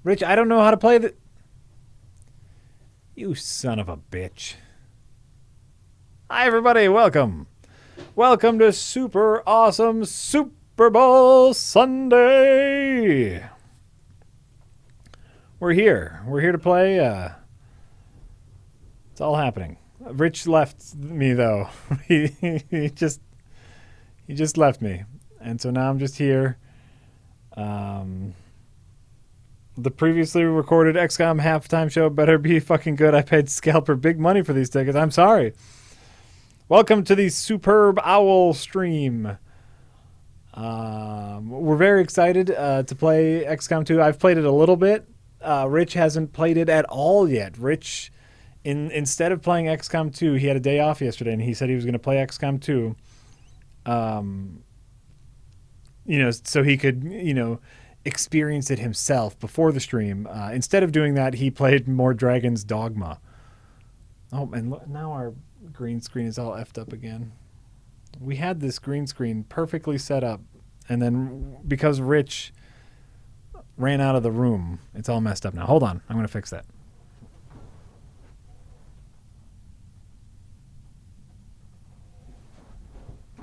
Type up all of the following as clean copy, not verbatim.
Rich, I don't know how to play the... You son of a bitch. Hi, everybody. Welcome. Welcome to Super Awesome Super Bowl Sunday. We're here. We're here to play. It's all happening. Rich left me, though. he just left me. And so now I'm just here. The previously recorded XCOM halftime show better be fucking good. I paid Scalper big money for these tickets. I'm sorry. Welcome to the Superb Owl stream. We're very excited to play XCOM 2. I've played it a little bit. Rich hasn't played it at all yet. Rich, instead of playing XCOM 2, he had a day off yesterday, and he said he was going to play XCOM 2. So he could, experience it himself before the stream. Instead of doing that, he played more Dragon's Dogma. Oh, and look, now our green screen is all effed up again. We had this green screen perfectly set up, and then because Rich ran out of the room, it's all messed up now. Hold on. I'm going to fix that.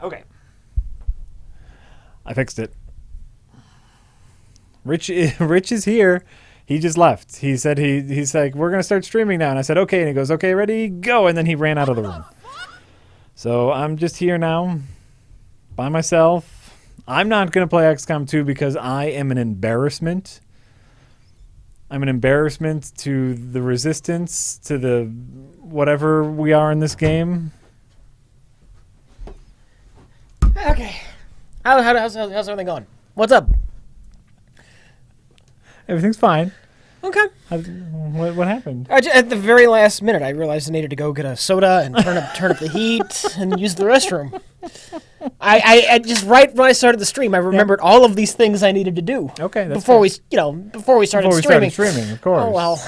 Okay. I fixed it. Rich is here. He just left. He said he's like, we're going to start streaming now. And I said, okay. And he goes, okay, ready, go. And then he ran out of the room. So I'm just here now by myself. I'm not going to play XCOM 2 because I am an embarrassment. I'm an embarrassment to the resistance, to the whatever we are in this game. Okay. How's everything going? What's up? Everything's fine. Okay. What happened? At the very last minute, I realized I needed to go get a soda and turn up the heat and use the restroom. I just right when I started the stream, I remembered all of these things I needed to do. Okay, that's before fair. before we started streaming. Of course. Oh well.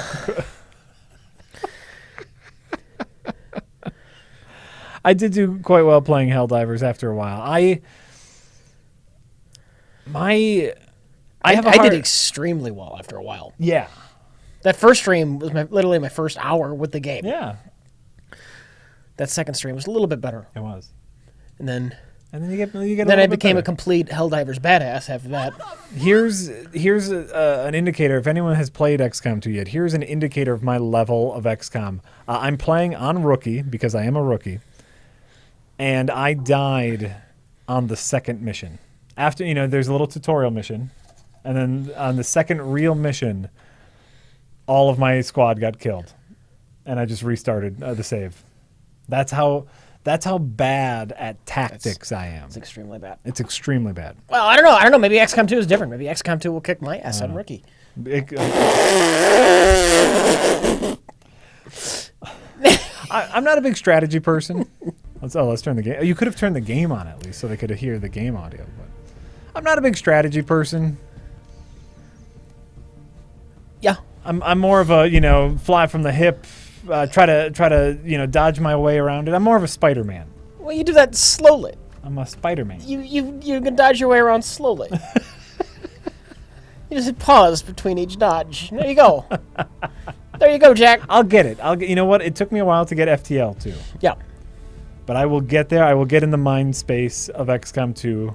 I did do quite well playing Helldivers after a while. I did extremely well after a while. Yeah. That first stream was literally my first hour with the game. Yeah. That second stream was a little bit better. It was. And then you get then I became a complete Helldivers badass after that. Here's an indicator. If anyone has played XCOM 2 yet, here's an indicator of my level of XCOM. I'm playing on Rookie because I am a rookie. And I died on the second mission. After, there's a little tutorial mission. And then on the second real mission, all of my squad got killed. And I just restarted the save. That's how bad at tactics I am. It's extremely bad. It's extremely bad. Well, I don't know. Maybe XCOM 2 is different. Maybe XCOM 2 will kick my ass on Rookie. I'm not a big strategy person. Let's turn the game. You could have turned the game on at least so they could hear the game audio. But I'm not a big strategy person. Yeah. I'm more of a, fly from the hip, try to dodge my way around it. I'm more of a Spider-Man. Well, you do that slowly. I'm a Spider-Man. You can dodge your way around slowly. You just hit pause between each dodge. There you go. There you go, Jack. I'll get it. You know what? It took me a while to get FTL too. Yeah. But I will get there. I will get in the mind space of XCOM 2.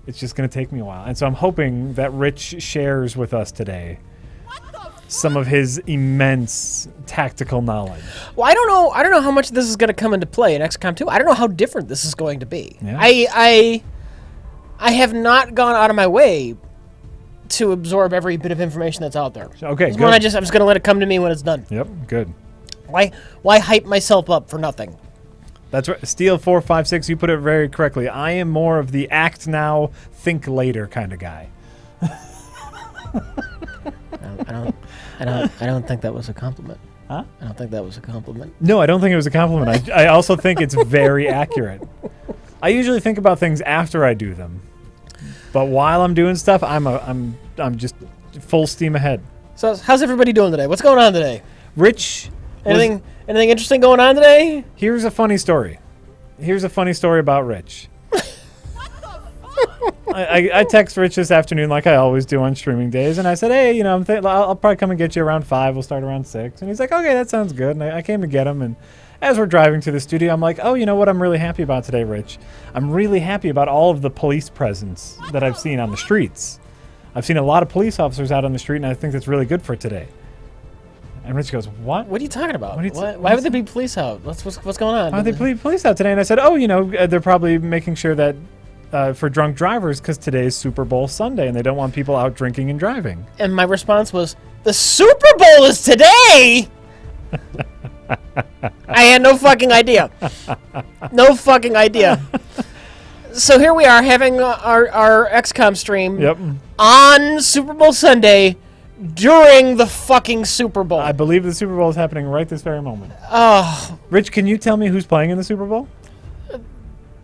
It's just going to take me a while. And so I'm hoping that Rich shares with us today some of his immense tactical knowledge. Well, I don't know how much this is going to come into play in XCOM 2. I don't know how different this is going to be. Yeah. I have not gone out of my way to absorb every bit of information that's out there. Okay, It's good. one I'm just going to let it come to me when it's done. Yep, good. Why hype myself up for nothing? That's right. Steel 456, you put it very correctly. I am more of the act now, think later kind of guy. I don't think that was a compliment. Huh? I don't think that was a compliment. No, I don't think it was a compliment. I also think it's very accurate. I usually think about things after I do them. But while I'm doing stuff, I'm just full steam ahead. So how's everybody doing today? What's going on today? Rich, Anything interesting going on today? here's a funny story. Here's a funny story about Rich. I text Rich this afternoon like I always do on streaming days, and I said, hey, you know, I'll probably come and get you around 5. We'll start around 6. And he's like, okay, that sounds good. And I came to get him, and as we're driving to the studio, I'm like, oh, you know what I'm really happy about today, Rich? I'm really happy about all of the police presence that I've seen on the streets. I've seen a lot of police officers out on the street, and I think that's really good for today. And Rich goes, what? What are you talking about? Why would there be police out? What's going on? Why would they police out today? And I said, oh, you know, they're probably making sure that for drunk drivers, because today is Super Bowl Sunday, and they don't want people out drinking and driving. And my response was, the Super Bowl is today! I had no fucking idea. No fucking idea. So here we are having our XCOM stream on Super Bowl Sunday during the fucking Super Bowl. I believe the Super Bowl is happening right this very moment. Oh. Rich, can you tell me who's playing in the Super Bowl?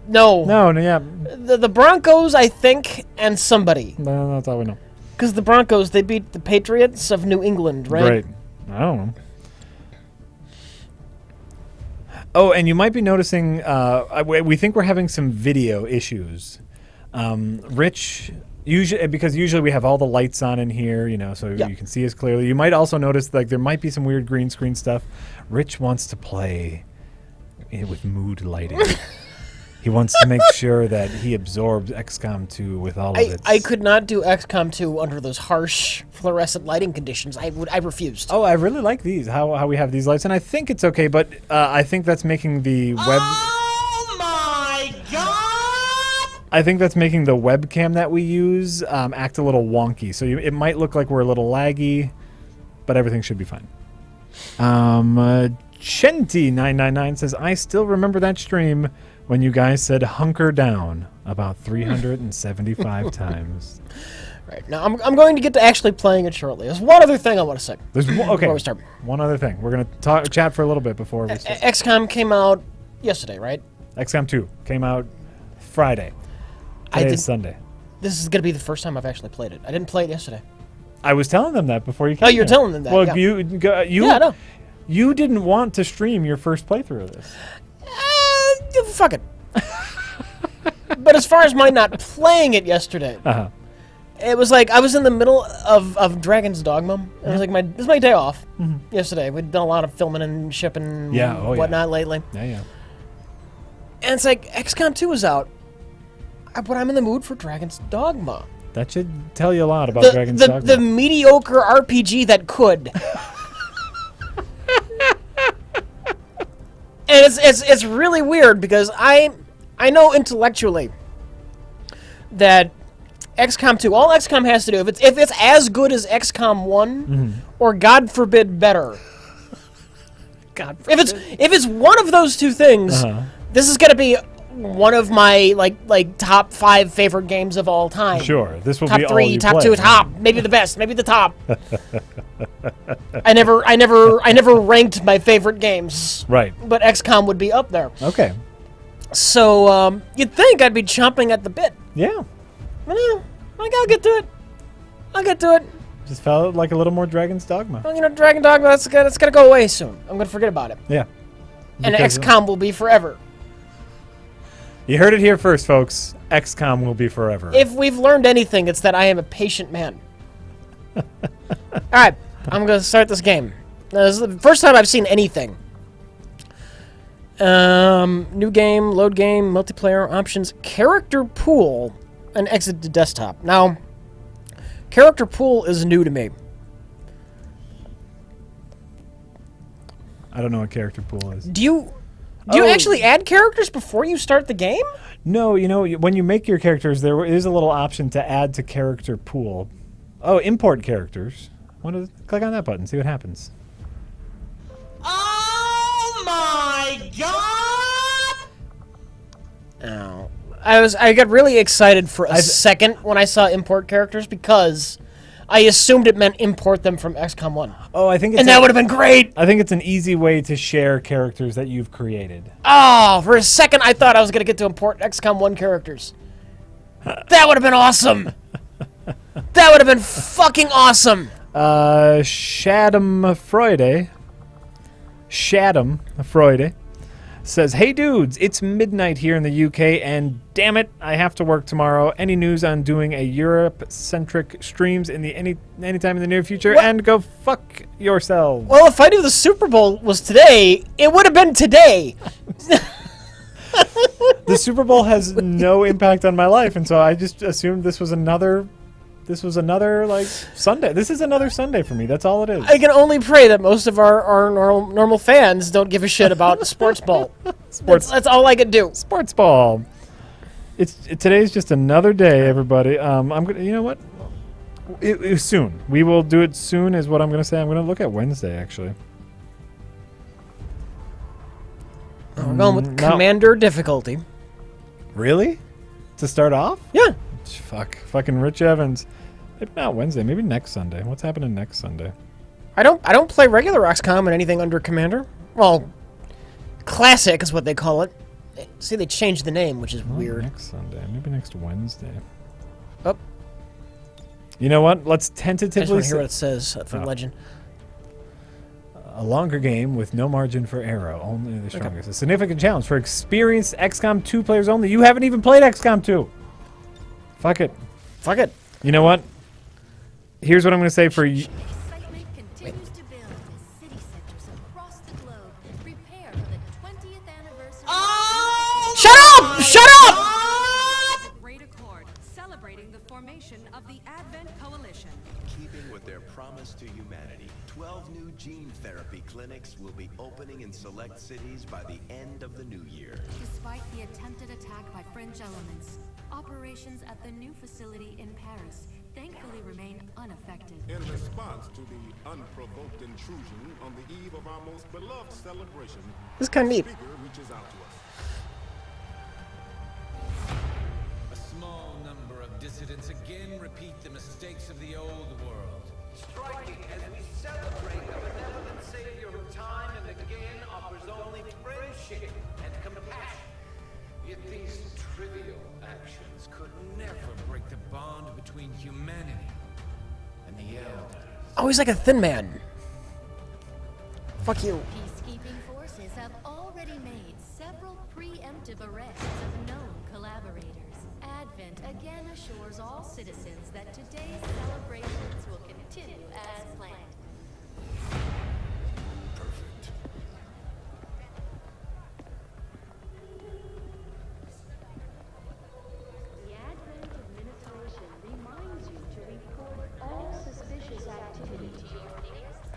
No. No, yeah. The Broncos, I think, and somebody. No, that's all we know. Because the Broncos, they beat the Patriots of New England, right? Right. I don't know. Oh, and you might be noticing, we think we're having some video issues. Rich, usually we have all the lights on in here, you know, so you can see us clearly. You might also notice like there might be some weird green screen stuff. Rich wants to play with mood lighting. He wants to make sure that he absorbs XCOM 2 with all of it. I could not do XCOM 2 under those harsh fluorescent lighting conditions. I refused. Oh, I really like these, how we have these lights, and I think it's okay, but I think that's making the web... Oh my god! I think that's making the webcam that we use act a little wonky, so it might look like we're a little laggy, but everything should be fine. Chenti999 says, I still remember that stream when you guys said hunker down about 375 times. Right. Now, I'm going to get to actually playing it shortly. There's one other thing I want to say. Before we start. One other thing. We're going to chat for a little bit before we start. XCOM came out yesterday, right? XCOM 2 came out Friday. Today is Sunday. This is going to be the first time I've actually played it. I didn't play it yesterday. I was telling them that before you came. Oh, you're telling them that. Well, yeah. Yeah, I know. You didn't want to stream your first playthrough of this. Fuck it. But as far as my not playing it yesterday, it was like I was in the middle of Dragon's Dogma. It was like this is my day off yesterday. We'd done a lot of filming and shipping and whatnot lately. Yeah. And it's like XCOM 2 is out, but I'm in the mood for Dragon's Dogma. That should tell you a lot about Dragon's Dogma. The mediocre RPG that could. And it's really weird because I know intellectually that XCOM 2, all XCOM has to do, if it's as good as XCOM 1, or God forbid better, if it's one of those two things, this is going to be one of my like top 5 favorite games of all time. Sure, this will top be 3, all you top play. 2, top, maybe the best, maybe the top. I never ranked my favorite games. Right. But XCOM would be up there. Okay. So you'd think I'd be chomping at the bit. Yeah. I'll get to it. Just felt like a little more Dragon's Dogma. Well, Dragon Dogma, that's gonna go away soon. I'm gonna forget about it. Yeah. And XCOM will be forever. You heard it here first, folks. XCOM will be forever. If we've learned anything, it's that I am a patient man. All right, I'm going to start this game. Now, this is the first time I've seen anything. New game, load game, multiplayer options, character pool, and exit to desktop. Now, character pool is new to me. I don't know what character pool is. Do you actually add characters before you start the game? No, when you make your characters, there is a little option to add to character pool. Oh, import characters. Click on that button, see what happens. Oh my god! Oh. I got really excited for a second when I saw import characters because I assumed it meant import them from XCOM 1. Oh, I think it's that would have been great! I think it's an easy way to share characters that you've created. Oh, for a second I thought I was going to get to import XCOM 1 characters. That would have been awesome! That would have been fucking awesome! Shadam Freude says, "Hey dudes, it's midnight here in the UK, and damn it, I have to work tomorrow. Any news on doing a Europe-centric streams in the anytime in the near future? What? And go fuck yourselves." Well, if I knew the Super Bowl was today, it would have been today. The Super Bowl has no impact on my life, and so I just assumed this was another like Sunday. This is another Sunday for me. That's all it is. I can only pray that most of our normal fans don't give a shit about sports ball. That's all I can do. Sports ball. Today's just another day, everybody. I'm gonna. You know what? It soon. We will do it soon. Is what I'm gonna say. I'm gonna look at Wednesday actually. We're going with Commander difficulty. Really? To start off? Yeah. Fucking Rich Evans. Maybe not Wednesday. Maybe next Sunday. What's happening next Sunday? I don't play regular XCOM and anything under Commander. Well, Classic is what they call it. See, they changed the name, which is weird. Next Sunday. Maybe next Wednesday. Oh. You know what? Let's I just tentatively want to hear what it says for Legend. A longer game with no margin for error. Only the strongest. A significant challenge for experienced XCOM 2 players only. You haven't even played XCOM 2. Fuck it. Fuck it. You know what? Here's what I'm going to say for you. Excitement continues to build as city centers across the globe prepare for the 20th anniversary. Shut up! Shut up! Great Accord, celebrating the formation of the Advent Coalition. Keeping with their promise to humanity, 12 new gene therapy clinics will be opening in select cities by the end of the new year. Despite the attempted attack by French elements, operations at the new facility in Paris thankfully remain unaffected. In response to the unprovoked intrusion on the eve of our most beloved celebration, This is kind of neat. the speaker reaches out to us. A small number of dissidents again repeat the mistakes of the old world. Striking as we celebrate a benevolent savior who time and again offers only friendship and compassion. Yet these trivial actions could never break the bond between humanity and the elders. Oh, he's like a thin man. Fuck you. Peacekeeping forces have already made several preemptive arrests of known collaborators. Advent again assures all citizens that today's celebrations will continue as planned. Perfect. The Advent administration reminds you to report all suspicious activity to your nearest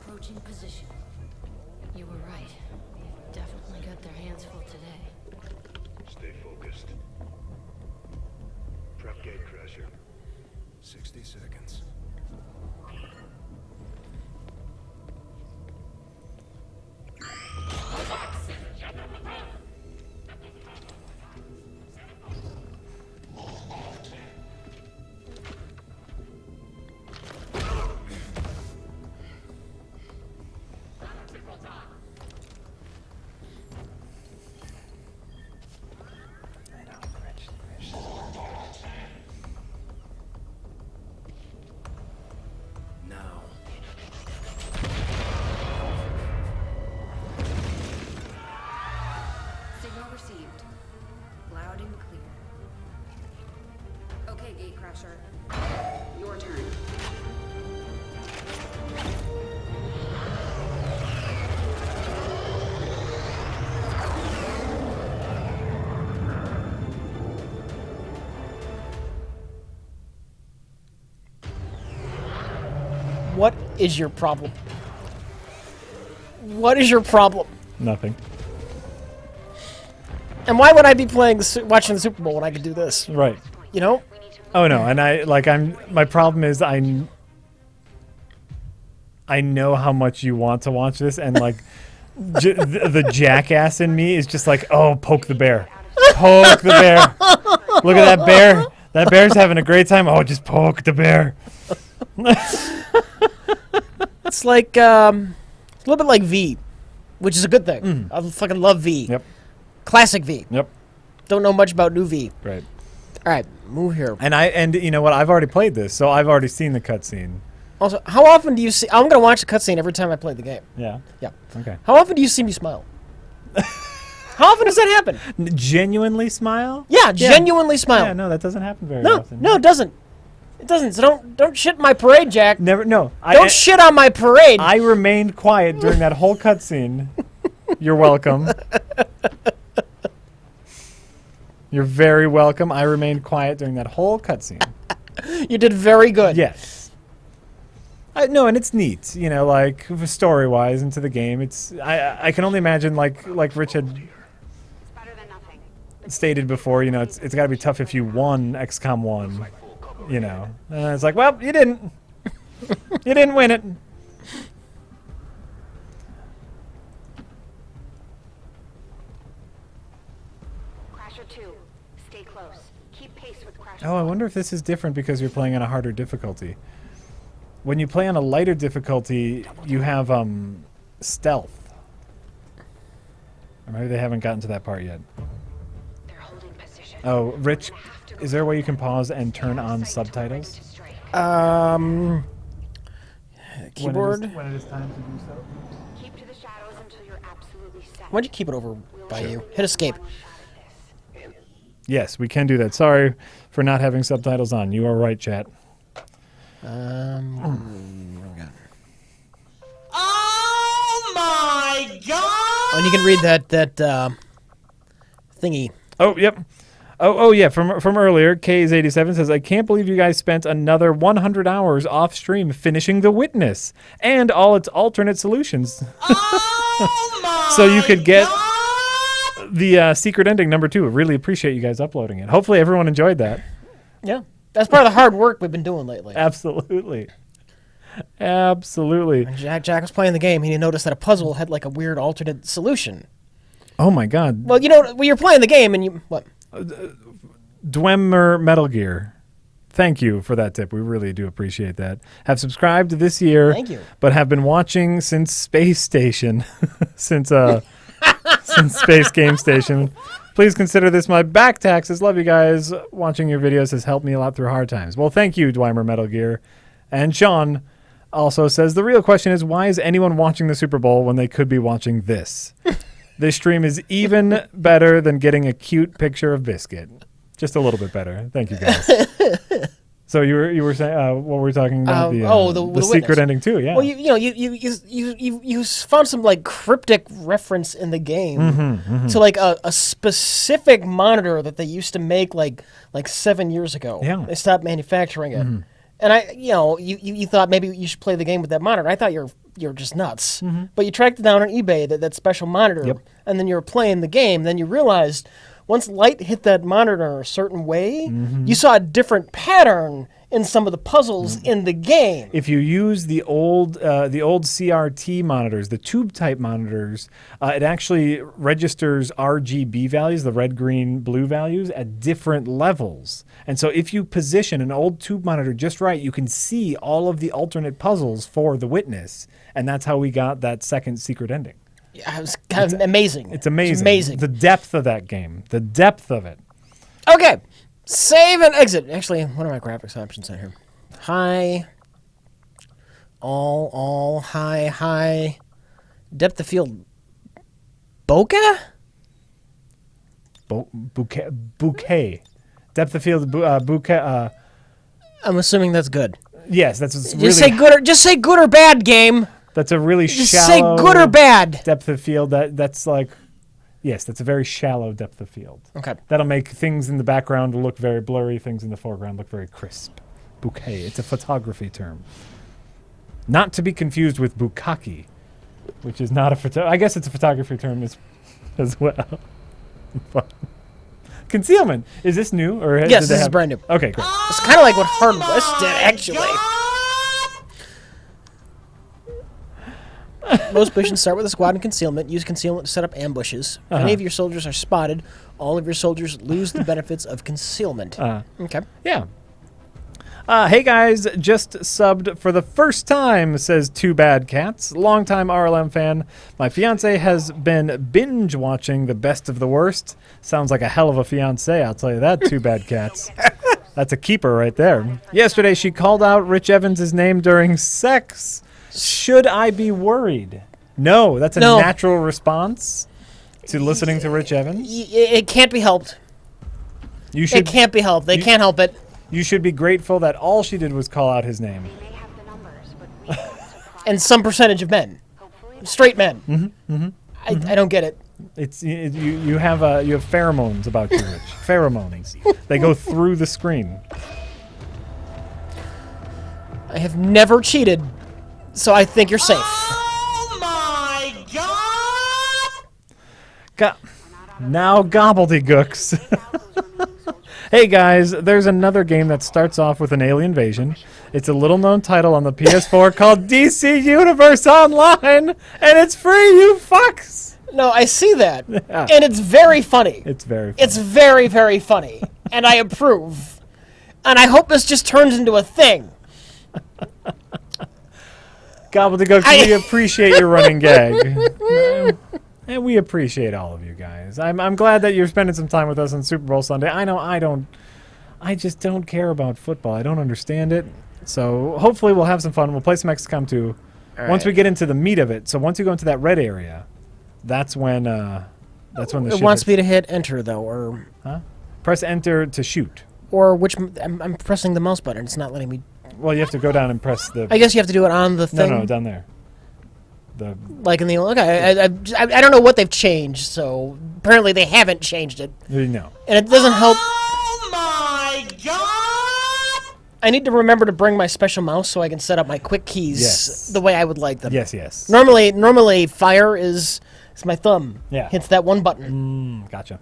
approaching position. You were right. They've definitely got their hands full today. Stay focused. Prep gate crasher. 60 seconds. Now. Signal received. Loud and clear. Okay, Gatecrasher. Your turn. What is your problem? What is your problem? Nothing. And why would I be watching the Super Bowl when I could do this? Right. You know? Oh no, and my problem is I know how much you want to watch this, and like the jackass in me is just like, oh, poke the bear, poke the bear. Look at that bear. That bear's having a great time. Oh, just poke the bear. It's like a little bit like V, which is a good thing. I fucking love V. Yep. Classic V. Yep. Don't know much about new V. Right. All right, move here. And you know what? I've already played this, so I've already seen the cutscene. Also, how often do you see... I'm going to watch a cutscene every time I play the game. Yeah. Yeah. Okay. How often do you see me smile? How often does that happen? Genuinely smile? Yeah, genuinely smile. Yeah, no, that doesn't happen very No, often. no, it doesn't. It doesn't. So don't shit my parade, Jack. Never. No. Don't shit on my parade. I remained quiet during that whole cutscene. You're welcome. You're very welcome. I remained quiet during that whole cutscene. You did very good. Yes. No, and it's neat, you know, like story-wise into the game. It's I can only imagine, like Rich had stated before, you know, it's got to be tough if you won XCOM 1, you know. It's like, well, you didn't. You didn't win it. Crasher 2, stay close. Keep pace with Crasher. Oh, I wonder if this is different because you're playing on a harder difficulty. When you play on a lighter difficulty, you have stealth. Or maybe they haven't gotten to that part yet. They're holding position. Oh, Rich, is there a way you can pause and turn on subtitles? Keyboard. When it is time to do so. Keep to the shadows until you're absolutely set. Why'd you keep it over by you? Hit escape. Yes, we can do that. Sorry for not having subtitles on. You are right, chat. What do we got? Oh my god! Oh, and you can read that thingy. Oh, yep. Oh, yeah. From earlier, K's87 says, I can't believe you guys spent another 100 hours off stream finishing The Witness and all its alternate solutions. Oh my so you could get god! the secret ending number 2. Really appreciate you guys uploading it. Hopefully everyone enjoyed that. Yeah. That's part of the hard work we've been doing lately. Absolutely. Absolutely. When Jack was playing the game, he noticed that a puzzle had like a weird alternate solution. Oh my god. Well, you know, when you're playing the game and you... What? Dwemer Metal Gear. Thank you for that tip. We really do appreciate that. Have subscribed this year. Thank you. But have been watching since Space Station. since Space Game Station. Please consider this my back taxes. Love you guys. Watching your videos has helped me a lot through hard times. Well, thank you, Dwemer Metal Gear. And Sean also says, the real question is, why is anyone watching the Super Bowl when they could be watching this? This stream is even better than getting a cute picture of Biscuit. Just a little bit better. Thank you, guys. So you were saying what were we talking about? The secret Witness. ending too. Yeah. Well, you found some like cryptic reference in the game to like a specific monitor that they used to make like 7 years ago. Yeah. They stopped manufacturing it, and you thought maybe you should play the game with that monitor. I thought you're just nuts, but you tracked it down on eBay that special monitor, and then you were playing the game. Then you realized, once light hit that monitor a certain way, you saw a different pattern in some of the puzzles in the game. If you use the old CRT monitors, the tube type monitors, it actually registers RGB values, the red, green, blue values, at different levels. And so if you position an old tube monitor just right, you can see all of the alternate puzzles for The Witness. And that's how we got that second secret ending. Yeah, it was kind of amazing. It's amazing. It's amazing. The depth of that game. The depth of it. Okay. Save and exit. Actually, what are my graphics options on here? High. All, high. Depth of field. Bokeh? Bouquet. Depth of field, bouquet. I'm assuming that's good. Yes, that's really... Just say good or bad, game. That's a really Just shallow... say good or bad. Depth of field. That's like... Yes, that's a very shallow depth of field. Okay. That'll make things in the background look very blurry, things in the foreground look very crisp. Bouquet. It's a photography term. Not to be confused with bukkake, which is not a photo... I guess it's a photography term as well. Concealment. Is this new? Or yes, this is brand new. Okay, great. It's kind of like what Hard West did, actually. Most missions start with a squad in concealment. Use concealment to set up ambushes. If any of your soldiers are spotted, all of your soldiers lose the benefits of concealment. Okay. Yeah. Hey guys, just subbed for the first time, says Two Bad Cats. Longtime RLM fan. My fiance has been binge watching the best of the worst. Sounds like a hell of a fiance, I'll tell you that, Two Bad Cats. That's a keeper right there. Yesterday, she called out Rich Evans' name during sex. Should I be worried? No, that's a natural response to listening to Rich Evans. It can't be helped. It can't be helped. They can't help it. You should be grateful that all she did was call out his name. And some percentage of men, straight men. I don't get it. It's you have pheromones about you, Rich. Pheromones. They go through the screen. I have never cheated, so I think you're safe. Oh my god! Now gobbledygooks. Hey guys, there's another game that starts off with an alien invasion. It's a little-known title on the PS4 called DC Universe Online, and it's free, you fucks! No, I see that, and it's very funny. It's very funny. It's very, very funny, and I approve. And I hope this just turns into a thing. Gobbledygooks, we appreciate your running gag. And we appreciate all of you guys. I'm glad that you're spending some time with us on Super Bowl Sunday. I know I just don't care about football. I don't understand it. So hopefully we'll have some fun. We'll play some XCOM 2 once we get into the meat of it. So once you go into that red area, that's when the It wants me to hit enter though, or press enter to shoot. Or which I'm pressing the mouse button. It's not letting me. Well, you have to go down and press the. I guess you have to do it on the thing. No, down there. Like in the I don't know what they've changed. So apparently they haven't changed it. No. And it doesn't help. Oh my god! I need to remember to bring my special mouse so I can set up my quick keys the way I would like them. Yes. Normally fire is my thumb. Yeah. Hits that one button. Gotcha.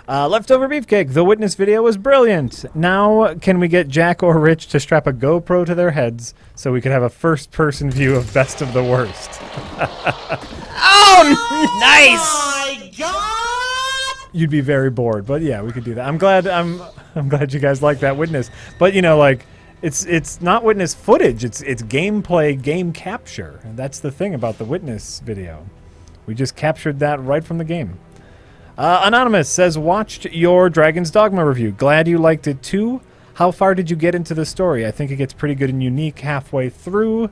Leftover Beefcake. The Witness video was brilliant. Now, can we get Jack or Rich to strap a GoPro to their heads so we could have a first-person view of Best of the Worst? Oh, nice! My god! You'd be very bored, but yeah, we could do that. I'm glad you guys like that Witness. But you know, like it's not Witness footage. It's gameplay, game capture. And that's the thing about the Witness video. We just captured that right from the game. Anonymous says, watched your Dragon's Dogma review. Glad you liked it too. How far did you get into the story? I think it gets pretty good and unique halfway through.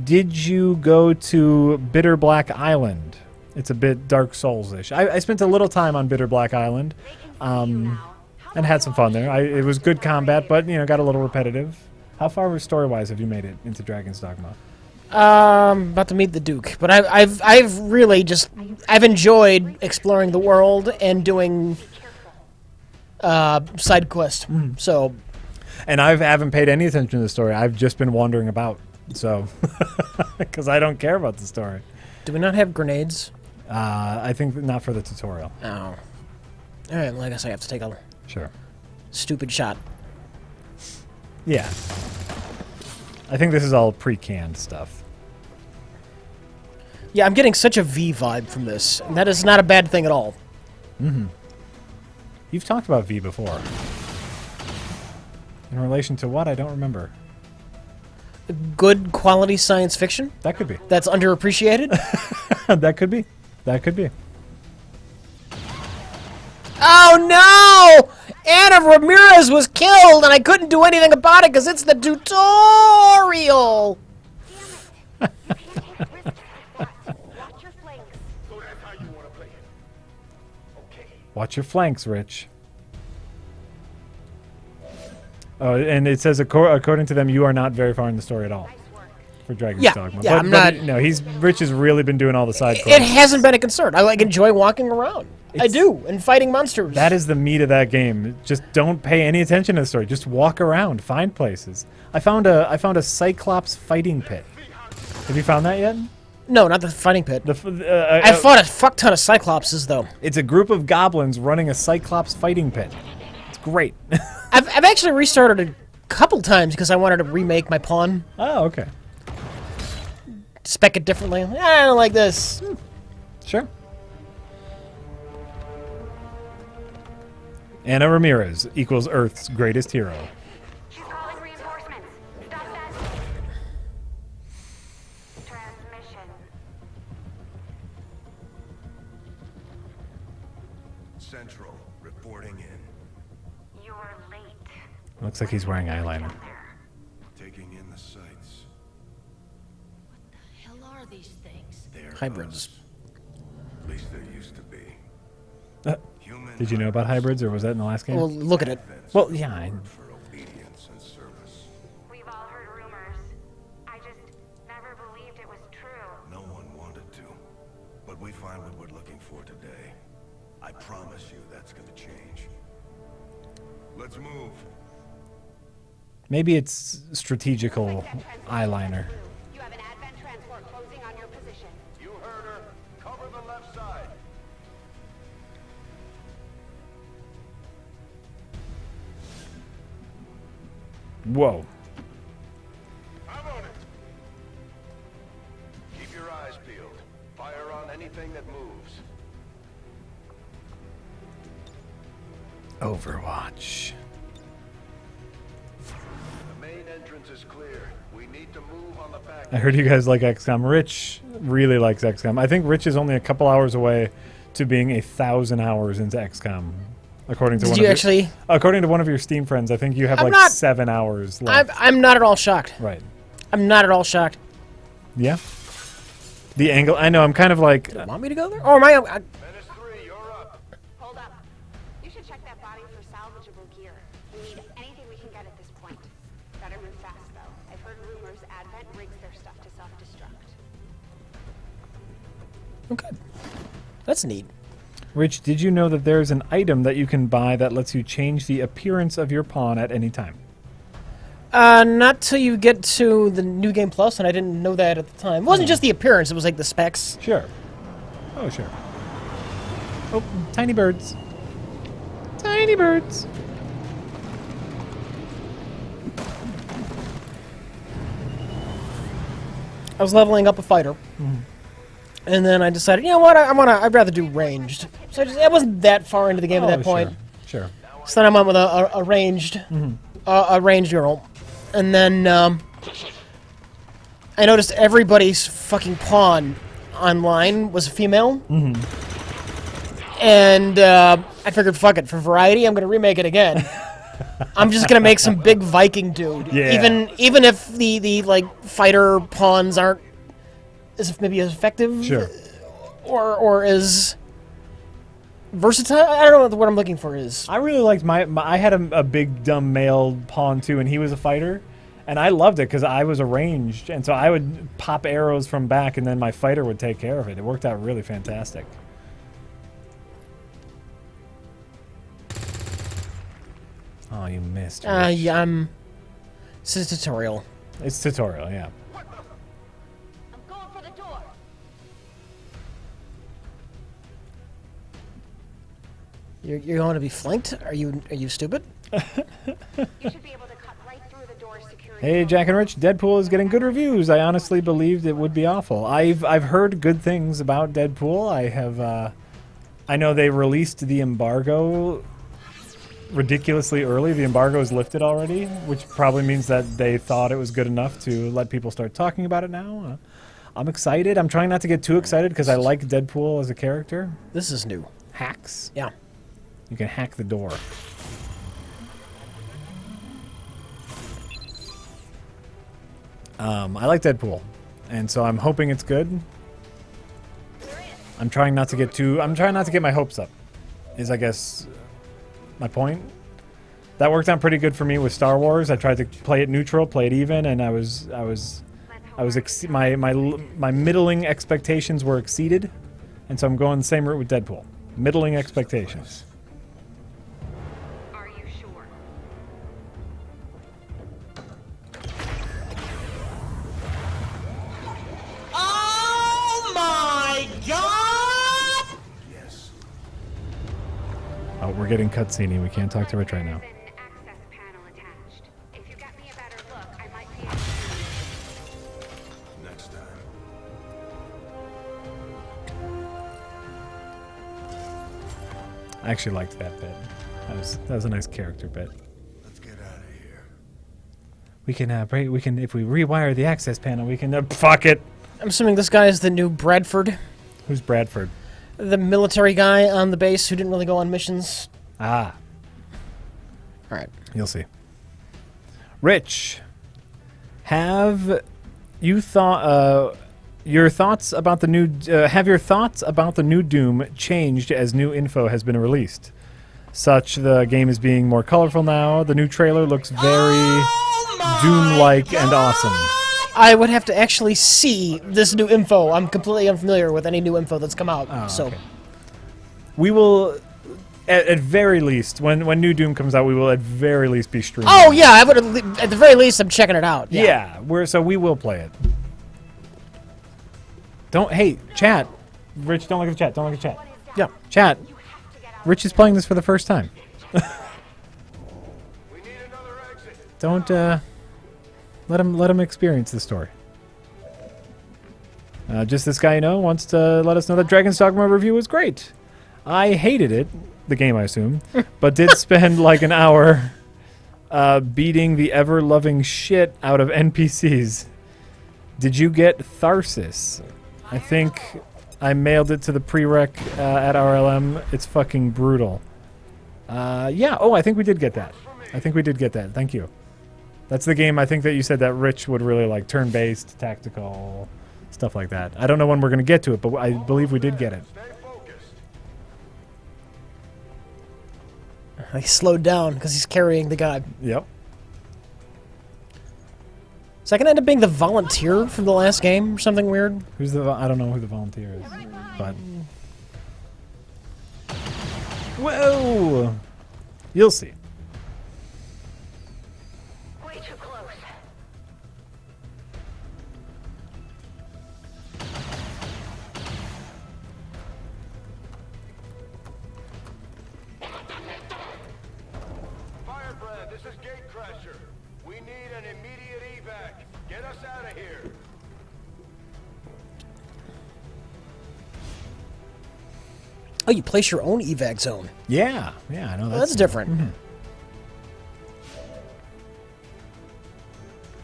Did you go to Bitter Black Island? It's a bit Dark Souls-ish. I spent a little time on Bitter Black Island and had some fun there. It was good combat, but you know, got a little repetitive. How far story-wise have you made it into Dragon's Dogma? About to meet the Duke, but I've really I've enjoyed exploring the world and doing side quest. So, and I haven't paid any attention to the story. I've just been wandering about, so because I don't care about the story. Do we not have grenades? I think not for the tutorial. Oh, all right. Well, I guess I have to take a stupid shot. Yeah, I think this is all pre-canned stuff. Yeah, I'm getting such a V vibe from this, and that is not a bad thing at all. You've talked about V before. In relation to what? I don't remember. Good quality science fiction? That could be. That's underappreciated? That could be. That could be. Oh no! Anna Ramirez was killed, and I couldn't do anything about it because it's the tutorial! Watch your flanks, Rich. Oh, and it says, according to them, you are not very far in the story at all for Dragon's Dogma. Yeah, I'm not. No, Rich has really been doing all the side quests. It hasn't been a concern. I enjoy walking around. I do, and fighting monsters. That is the meat of that game. Just don't pay any attention to the story. Just walk around, find places. I found a Cyclops fighting pit. Have you found that yet? No, not the fighting pit. I fought a fuck ton of Cyclopses, though. It's a group of goblins running a Cyclops fighting pit. It's great. I've actually restarted a couple times because I wanted to remake my pawn. Oh, okay. Spec it differently. I don't like this. Sure. Anna Ramirez equals Earth's greatest hero. She's calling reinforcements. Stop that. Transmission. Central, reporting in. You're late. Looks like he's wearing eyeliner. Taking in the sights. Hell are these things? They're Hybrids. us. At least there used to be. Human Did you know about hybrids, or was that in the last game? Well, look at it. Well, yeah. for obedience and service. We've all heard rumors. I just never believed it was true. No one wanted to. But we find what we're looking for today. I promise you that's gonna change. Let's move. Maybe it's strategical eyeliner. You have an advent transport closing on your position. You heard her. Cover the left side. Whoa. I'm on it. Keep your eyes peeled. Fire on anything that moves. Overwatch. The main entrance is clear. We need to move on the back. I heard you guys like XCOM. Rich really likes XCOM. I think Rich is only a couple hours away to being 1,000 hours into XCOM. According to according to one of your Steam friends, I think you have like 7 hours left. I'm not at all shocked. Right. I'm not at all shocked. Yeah. The angle. I know. I'm kind of like. Do you want me to go there? Or am I? Menace 3, you're up. Hold up. You should check that body for salvageable gear. We need anything we can get at this point. Gotta move fast, though. I've heard rumors Advent rigs their stuff to self-destruct. Okay. That's neat. Rich, did you know that there's an item that you can buy that lets you change the appearance of your pawn at any time? Not till you get to the New Game Plus, and I didn't know that at the time. It wasn't just the appearance, it was like the specs. Sure. Oh, sure. Oh, tiny birds. Tiny birds. I was leveling up a fighter. And then I decided, you know what, I'd rather do ranged. So I wasn't that far into the game at that point. Sure. So then I went with a ranged, a ranged girl. And then I noticed everybody's fucking pawn online was a female. And I figured, fuck it, for variety, I'm going to remake it again. I'm just going to make some big Viking dude. Yeah. Even if the like fighter pawns aren't maybe as effective, Sure, or as versatile. I don't know what the word I'm looking for is. I really liked my I had a big dumb male pawn too, and he was a fighter, and I loved it because I was arranged, and so I would pop arrows from back, and then my fighter would take care of it. It worked out really fantastic. Oh, you missed. Rich. Yeah, this is a tutorial. It's tutorial, yeah. I'm going for the door. You're going to be flanked? Are you stupid? You should be able to cut right through the door security. Hey, Jack and Rich, Deadpool is getting good reviews. I honestly believed it would be awful. I've heard good things about Deadpool. I know they released the embargo ridiculously early. The embargo is lifted already, which probably means that they thought it was good enough to let people start talking about it now. I'm excited. I'm trying not to get too excited because I like Deadpool as a character. This is new. Hacks. Yeah. You can hack the door. I like Deadpool, and so I'm hoping it's good. I'm trying not to get my hopes up. Is I guess my point. That worked out pretty good for me with Star Wars. I tried to play it neutral, play it even, and my middling expectations were exceeded, and so I'm going the same route with Deadpool. Middling expectations. Are you sure? Oh my god! Yes. Oh, we're getting cutscene-y. We can't talk to Rich right now. There's an access panel attached. If you get me a better look, I might be able to... Next time. I actually liked that bit. That was a nice character bit. Let's get out of here. We can if we rewire the access panel, we can fuck it. I'm assuming this guy is the new Bradford, Who's Bradford? the military guy on the base who didn't really go on missions. Ah, All right. you'll see. Rich, have you thought your thoughts about the new have your thoughts about the new Doom changed as new info has been released? Such the game is being more colorful now. The new trailer looks very Doom-like and awesome. I would have to actually see this new info. I'm completely unfamiliar with any new info that's come out. Okay. We will, at very least, when new Doom comes out, we will at very least be streaming. Oh yeah, I would at the very least I'm checking it out. Yeah, we will play it. Hey, chat. Rich, don't look at the chat. Don't look at the chat. Yeah. Chat. Rich is playing this for the first time. Don't let him experience the story. Just this guy wants to let us know that Dragon's Dogma review was great. I hated it, the game I assume, but did spend like an hour beating the ever-loving shit out of NPCs. Did you get Tharsis? I think I mailed it to the prereq at RLM. It's fucking brutal. Yeah. Oh, I think we did get that. Thank you. That's the game I think that you said that Rich would really like, turn-based, tactical, stuff like that. I don't know when we're going to get to it, but I believe we did get it. He slowed down because he's carrying the guy. Yep. So I can end up being the volunteer from the last game or something weird. I don't know who the volunteer is, but... Whoa! You'll see. Way too close. Firebrand, this is Gatecrasher. We need an immediate evac. Get us out of here. Oh, you place your own evac zone. Yeah, I know That's different. Mm-hmm.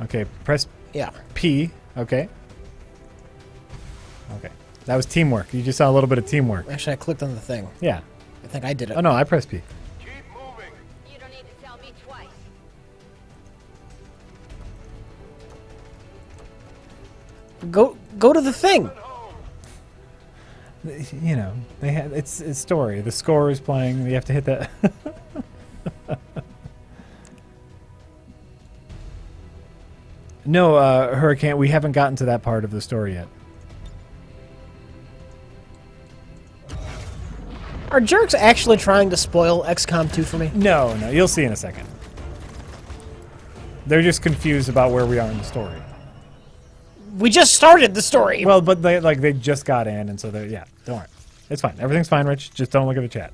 Okay, press P. Okay. That was teamwork. You just saw a little bit of teamwork. Actually, I clicked on the thing. Yeah. I think I did it. Oh, no, I pressed P. Keep moving. You don't need to tell me twice. Go to the thing. You know, it's story. The score is playing. You have to hit that. No, Hurricane, we haven't gotten to that part of the story yet. Are jerks actually trying to spoil XCOM 2 for me? No, you'll see in a second. They're just confused about where we are in the story. We just started the story. Well, but they just got in, and so yeah, don't worry. It's fine. Everything's fine, Rich. Just don't look at the chat.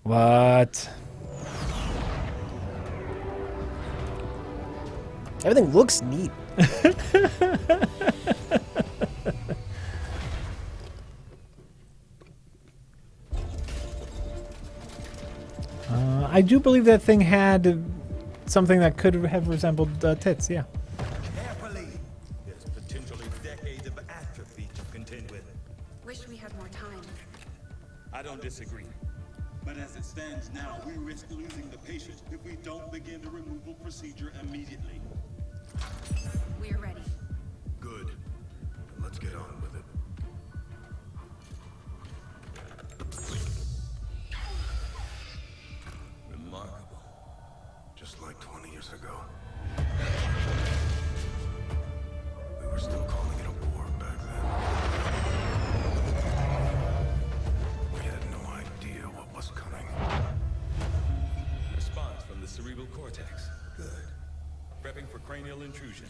What? Everything looks neat. I do believe that thing had something that could have resembled tits, yeah. Carefully. There's potentially decades of atrophy to contend with. Wish we had more time. I don't disagree. But as it stands now, we risk losing the patient if we don't begin the removal procedure immediately. We're ready. Good. Let's get on with it. Remarkable. Just like 20 years ago. We were still calling it a war back then. We had no idea what was coming. Response from the cerebral cortex. Good. Prepping for cranial intrusion.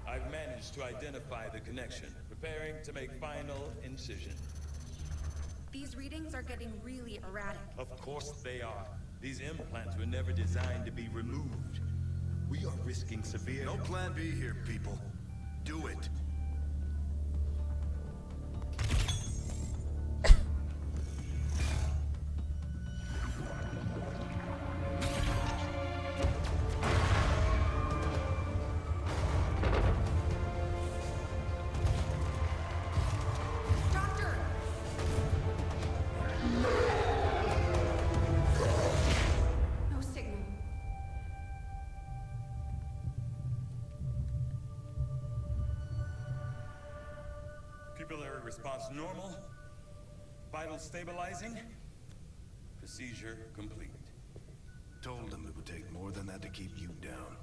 I've managed to identify the connection. Preparing to make final incision. These readings are getting really erratic. Of course they are. These implants were never designed to be removed. We are risking severe... No plan B here, people. Do it. response normal. Vital stabilizing. Procedure complete. Told him it would take more than that to keep you down.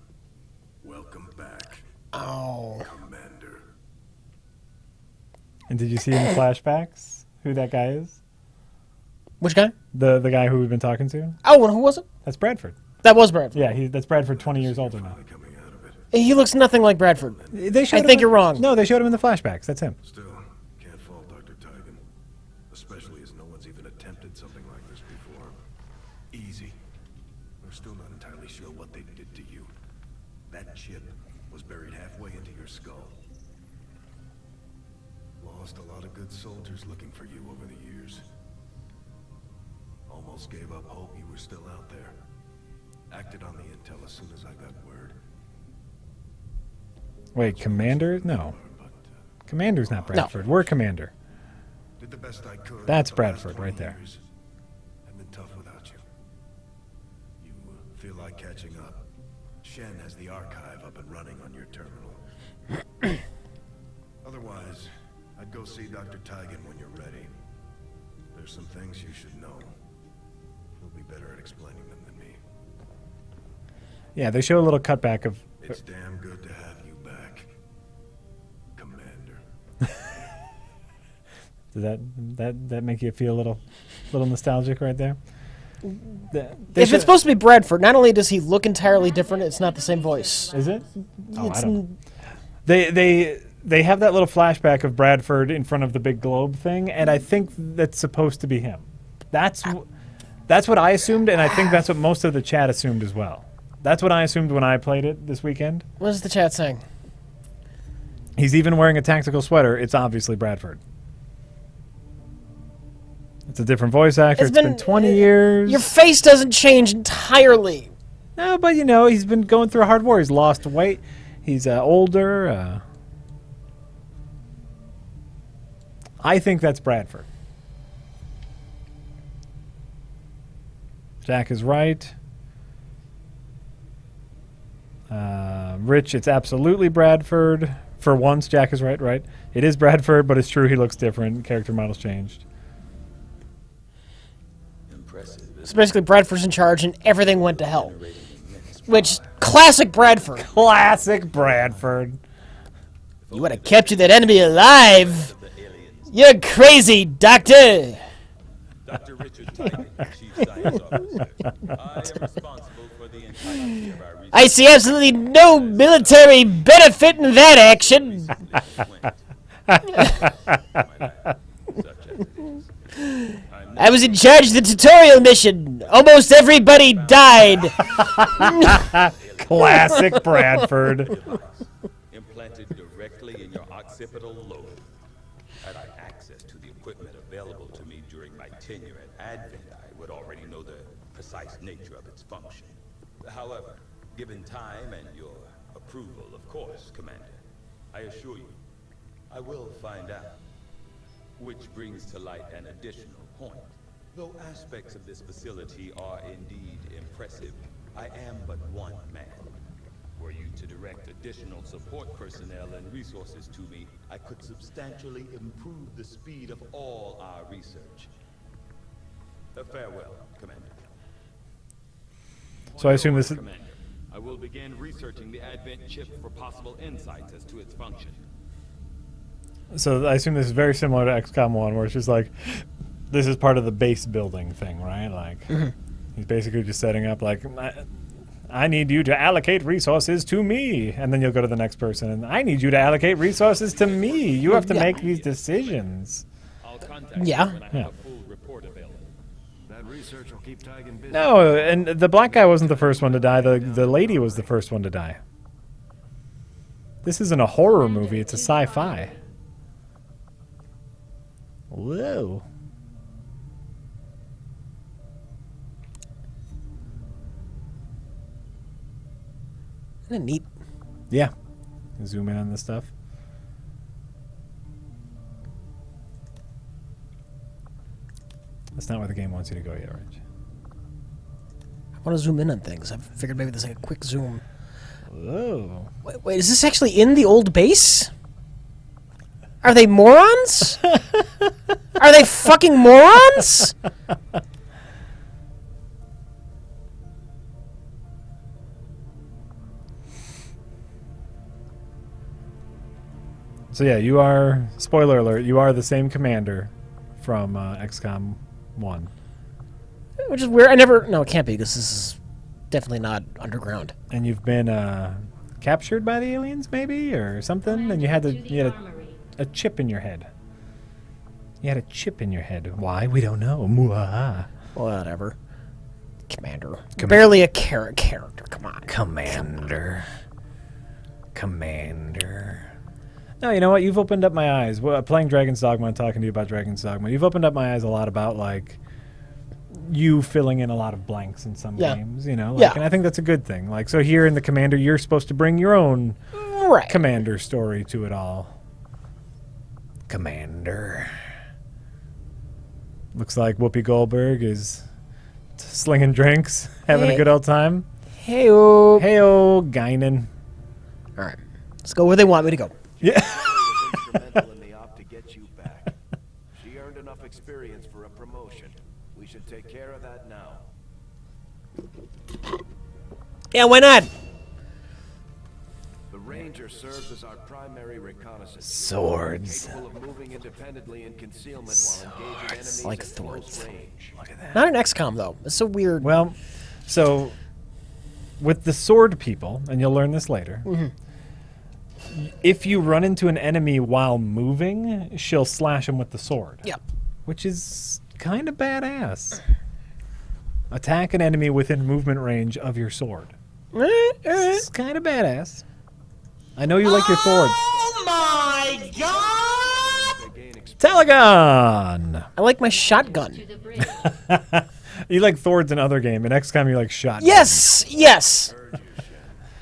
Welcome back, Oh. Commander. And did you see in the flashbacks who that guy is? Which guy? The guy who we've been talking to? Oh, and who was it? That's Bradford. That was Bradford. Yeah, that's Bradford 20 years older now. He looks nothing like Bradford. They showed I him think you're wrong. No, they showed him in the flashbacks. That's him. Still, can't fault Dr. Tigan. Especially as no one's even attempted something like this before. Easy. We're still not entirely sure what they did to you. That chip was buried halfway into your skull. Lost a lot of good soldiers looking for you over the years. Almost gave up hope you were still out there. Acted on the intel as soon as I got word. Wait, Commander? No. Commander's not Bradford. We're Commander. Did the best I could. That's the last Bradford 20 right there. years. I've been tough without you. You feel like catching up. Shen has the archive up and running on your terminal. Otherwise, I'd go see Dr. Tigan when you're ready. There's some things you should know. You'll be better at explaining them than me. Yeah, they show a little cutback of... It's damn good to have you back, Commander. Does that make you feel a little nostalgic right there? If it's supposed to be Bradford, not only does he look entirely different, it's not the same voice. Is it? Oh, It's I don't. They have that little flashback of Bradford in front of the big globe thing, and I think that's supposed to be him. That's what I assumed, and I think that's what most of the chat assumed as well. That's what I assumed when I played it this weekend. What is the chat saying? He's even wearing a tactical sweater. It's obviously Bradford. It's a different voice actor. It's been 20 years. Your face doesn't change entirely. No, but he's been going through a hard war. He's lost weight. He's older. I think that's Bradford. Jack is right. Rich, it's absolutely Bradford. For once, Jack is right. It is Bradford, but it's true he looks different. Character model's changed. So basically, Bradford's in charge, and everything went to hell. Which, classic Bradford. Classic Bradford. You would have captured that enemy alive. You're crazy, Doctor. Dr. Richard Tigan, Chief Science Officer. I am responsible for the entirety of our research. I see absolutely no military benefit in that action. I was in charge of the tutorial mission. Almost everybody died. Classic Bradford. Implanted directly in your occipital lobe. Had I access to the equipment available to me during my tenure at Advent, I would already know the precise nature of its function. However, given time and your approval, of course, Commander, I assure you, I will find out. Which brings to light an additional point. Though aspects of this facility are indeed impressive, I am but one man. Were you to direct additional support personnel and resources to me, I could substantially improve the speed of all our research. Farewell, Commander. So I assume this is... Commander, I will begin researching the Advent chip for possible insights as to its function. So I assume this is very similar to XCOM 1, where it's just like, this is part of the base building thing, right? Like, he's basically just setting up, like, I need you to allocate resources to me. And then you'll go to the next person, and I need you to allocate resources to me. You have to make these decisions. I'll contact Yeah. you when I have a full report available. That research will keep Tigan busy. No, and the black guy wasn't the first one to die. The lady was the first one to die. This isn't a horror movie. It's a sci-fi. Whoa. Isn't it neat? Yeah. Zoom in on this stuff. That's not where the game wants you to go yet, Rich. I want to zoom in on things. I figured maybe there's like a quick zoom. Whoa. Wait, is this actually in the old base? Are they morons? Are they fucking morons? So yeah, you are, spoiler alert, you are the same commander from XCOM 1. Which is weird. No, it can't be, because this is definitely not underground. And you've been captured by the aliens, maybe, or something, and you had a chip in your head. You had a chip in your head. Why? We don't know. Muaha. Whatever. Commander. Barely a character. Come on. Commander. No, you know what? You've opened up my eyes. Playing Dragon's Dogma and talking to you about Dragon's Dogma, you've opened up my eyes a lot about, like, you filling in a lot of blanks in some games, you know? Like, and I think that's a good thing. Like, so here in the Commander, you're supposed to bring your own Commander story to it all. Commander. Looks like Whoopi Goldberg is slinging drinks, having a good old time. Hey-o. Hey-o, Guinan. All right. Let's go where they want me to go. Yeah. Instrumental in the op to get you back. She earned enough experience for a promotion. We should take care of that now. Yeah, why not? The Ranger serves as our primary reconnaissance. Swords. Capable of moving independently in concealment while engaging enemies Like at close swords. range. Look at that. Not an XCOM, though. It's so weird. Well, so with the sword people, and you'll learn this later, if you run into an enemy while moving, she'll slash them with the sword. Yep. Which is kind of badass. Attack an enemy within movement range of your sword. It's kind of badass. I know you like your swords. Oh my god! Telegon! I like my shotgun. You like swords in other game. In XCOM, you like shotguns. Yes!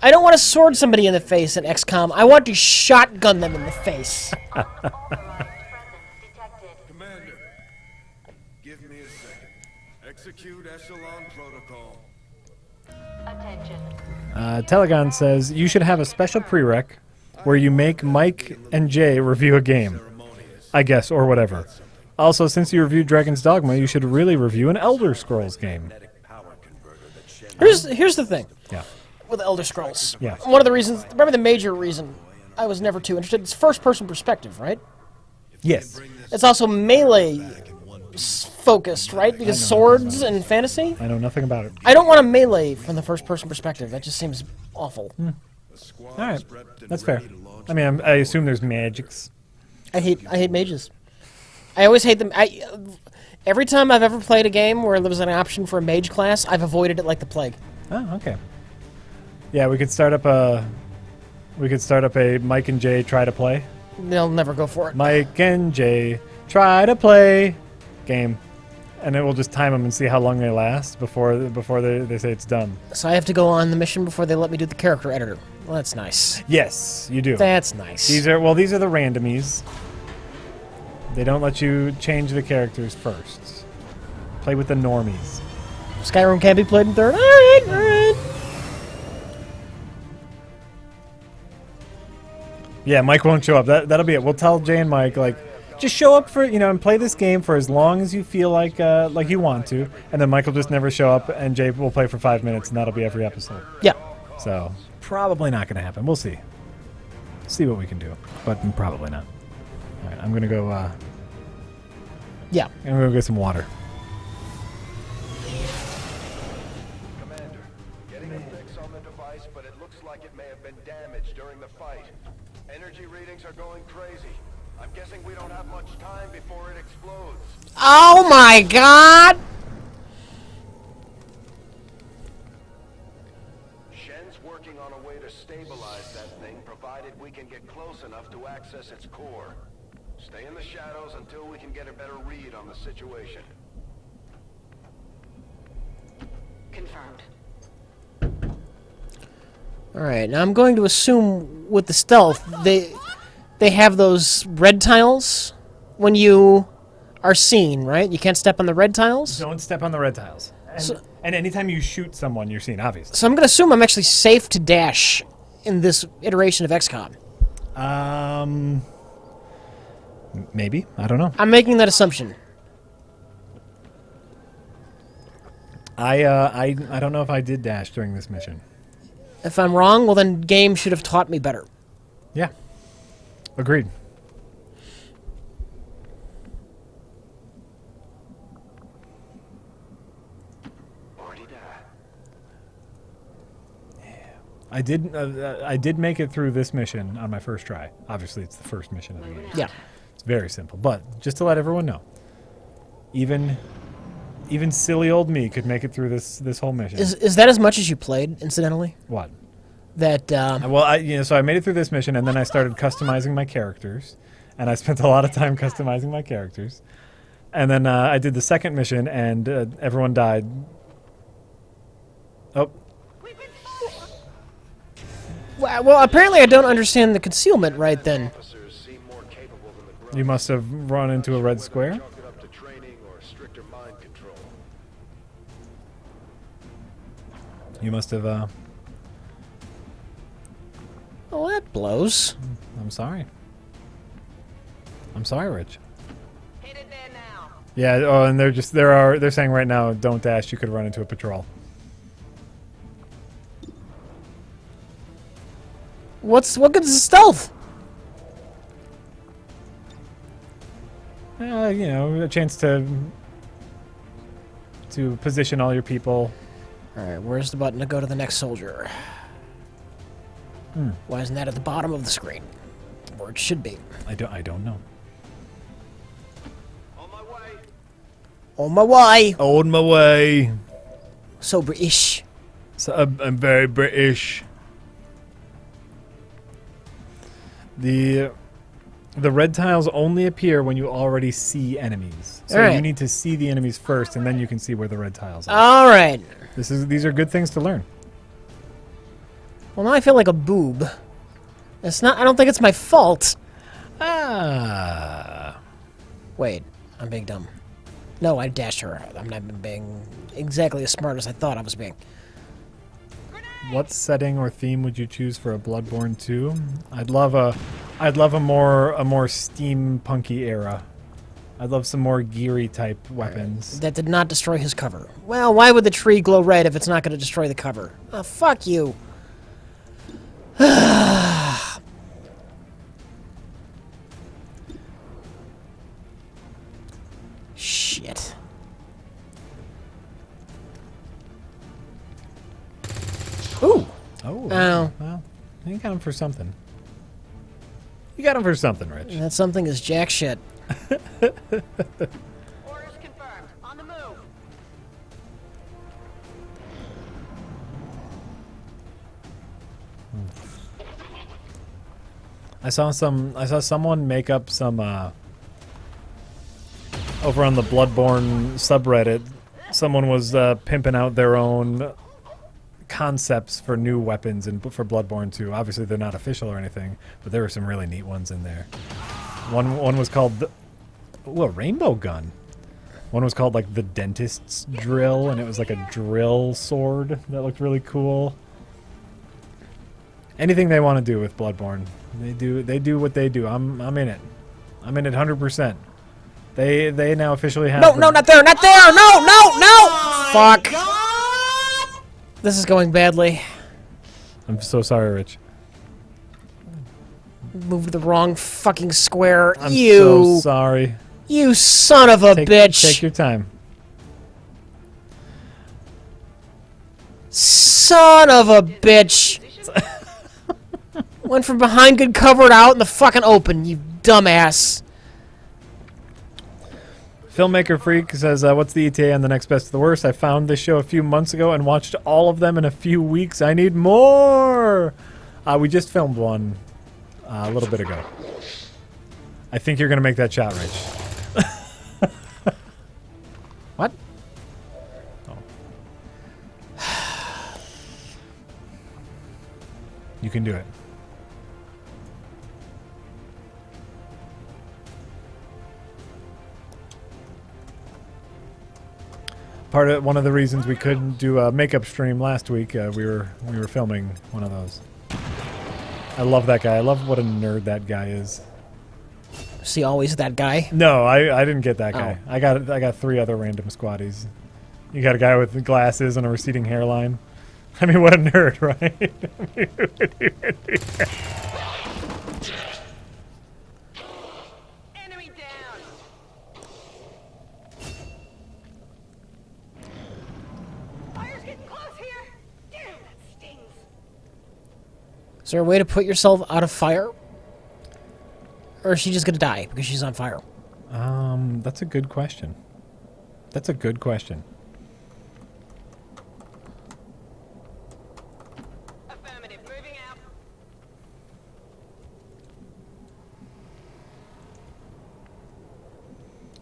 I don't want to sword somebody in the face in XCOM. I want to shotgun them in the face. Commander, give me a second. Execute Echelon Protocol. Telegon says you should have a special prereq where you make Mike and Jay review a game, I guess, or whatever. Also, since you reviewed Dragon's Dogma, you should really review an Elder Scrolls game. Here's the thing. Yeah. With Elder Scrolls. Yeah. One of the reasons, probably the major reason I was never too interested, it's first-person perspective, right? Yes. It's also melee focused, right? Because swords and fantasy? I know nothing about it. I don't want a melee from the first-person perspective. That just seems awful. All right. That's fair. I mean, I assume there's magics. I hate mages. I always hate them. Every time I've ever played a game where there was an option for a mage class, I've avoided it like the plague. Oh, okay. Yeah, we could start up a Mike and Jay try to play. They'll never go for it. Mike and Jay try to play game, and then we'll just time them and see how long they last before they say it's done. So I have to go on the mission before they let me do the character editor. Well, that's nice. Yes, you do. That's nice. These are the randomies. They don't let you change the characters first. Play with the normies. Skyrim can't be played in third. All right. Yeah, Mike won't show up. That'll be it. We'll tell Jay and Mike, like, just show up for, and play this game for as long as you feel like you want to, and then Mike will just never show up, and Jay will play for 5 minutes, and that'll be every episode. Yeah. So, probably not going to happen. We'll see. See what we can do, but probably not. All right, I'm going to go, yeah. I'm going to go get some water. Commander, getting a fix on the device, but it looks like it may have been damaged during the fight. Energy readings are going crazy. I'm guessing we don't have much time before it explodes. Oh my god! Shen's working on a way to stabilize that thing, provided we can get close enough to access its core. Stay in the shadows until we can get a better read on the situation. Confirmed. Alright, now I'm going to assume with the stealth, they have those red tiles when you are seen, right? You can't step on the red tiles? Don't step on the red tiles. And anytime you shoot someone, you're seen, obviously. So I'm going to assume I'm actually safe to dash in this iteration of XCOM. Maybe. I don't know. I'm making that assumption. I don't know if I did dash during this mission. If I'm wrong, well then game should have taught me better. Yeah. Agreed. I did make it through this mission on my first try. Obviously, it's the first mission of the game. Yeah. It's very simple, but just to let everyone know, even silly old me could make it through this whole mission. Is that as much as you played, incidentally? What? That Well, so I made it through this mission, and then I started customizing my characters, and I spent a lot of time customizing my characters, and then I did the second mission, and everyone died. Oh. Well, apparently I don't understand the concealment right then. You must have run into a red square. You must have, Oh, that blows. I'm sorry. I'm sorry, Rich. Hit it there now. Yeah, oh, and they're saying right now, don't dash, you could run into a patrol. What good is stealth? A chance to position all your people. All right, where's the button to go to the next soldier? Why isn't that at the bottom of the screen? Where it should be. I don't know. On my way. On my way. So British. So I'm very British. The red tiles only appear when you already see enemies. So you need to see the enemies first, and then you can see where the red tiles are. All right. These are good things to learn. Well, now I feel like a boob. It's not. I don't think it's my fault. Wait, I'm being dumb. No, I dashed her. I'm not being exactly as smart as I thought I was being. What setting or theme would you choose for a Bloodborne 2? I'd love a more steampunky era. I'd love some more geary type weapons. That did not destroy his cover. Well, why would the tree glow red if it's not going to destroy the cover? Oh, fuck you. Shit. Ooh. Oh. Ow. Well, you got him for something. You got him for something, Rich. And that something is jack shit. Orders confirmed. On the move. I saw someone make up some over on the Bloodborne subreddit. Someone was pimping out their own concepts for new weapons and for Bloodborne 2. Obviously, they're not official or anything, but there were some really neat ones in there. One was called a rainbow gun. One was called like the dentist's drill, and it was like a drill sword that looked really cool. Anything they want to do with Bloodborne, they do what they do. I'm in it. I'm in it 100%. They now officially have. No, not there, not there. No. Fuck. This is going badly. I'm so sorry, Rich. Moved the wrong fucking square. I'm so sorry. You son of a bitch. Take your time. Son of a bitch. Went from behind good covered out in the fucking open, you dumbass. Filmmaker Freak says, what's the ETA on the next Best of the Worst? I found this show a few months ago and watched all of them in a few weeks. I need more! We just filmed one a little bit ago. I think you're going to make that shot, Rich. What? Oh. You can do it. One of the reasons we couldn't do a makeup stream last week, we were filming one of those. I love that guy. I love what a nerd that guy is. Is he always that guy? No, I didn't get that guy. Oh. I got 3 other random squaddies. You got a guy with glasses and a receding hairline. I mean, what a nerd, right? Enemy down. Fire's getting close here. Damn, that stings. Is there a way to put yourself out of fire? Or is she just gonna die because she's on fire? That's a good question. That's a good question. Affirmative. Moving out.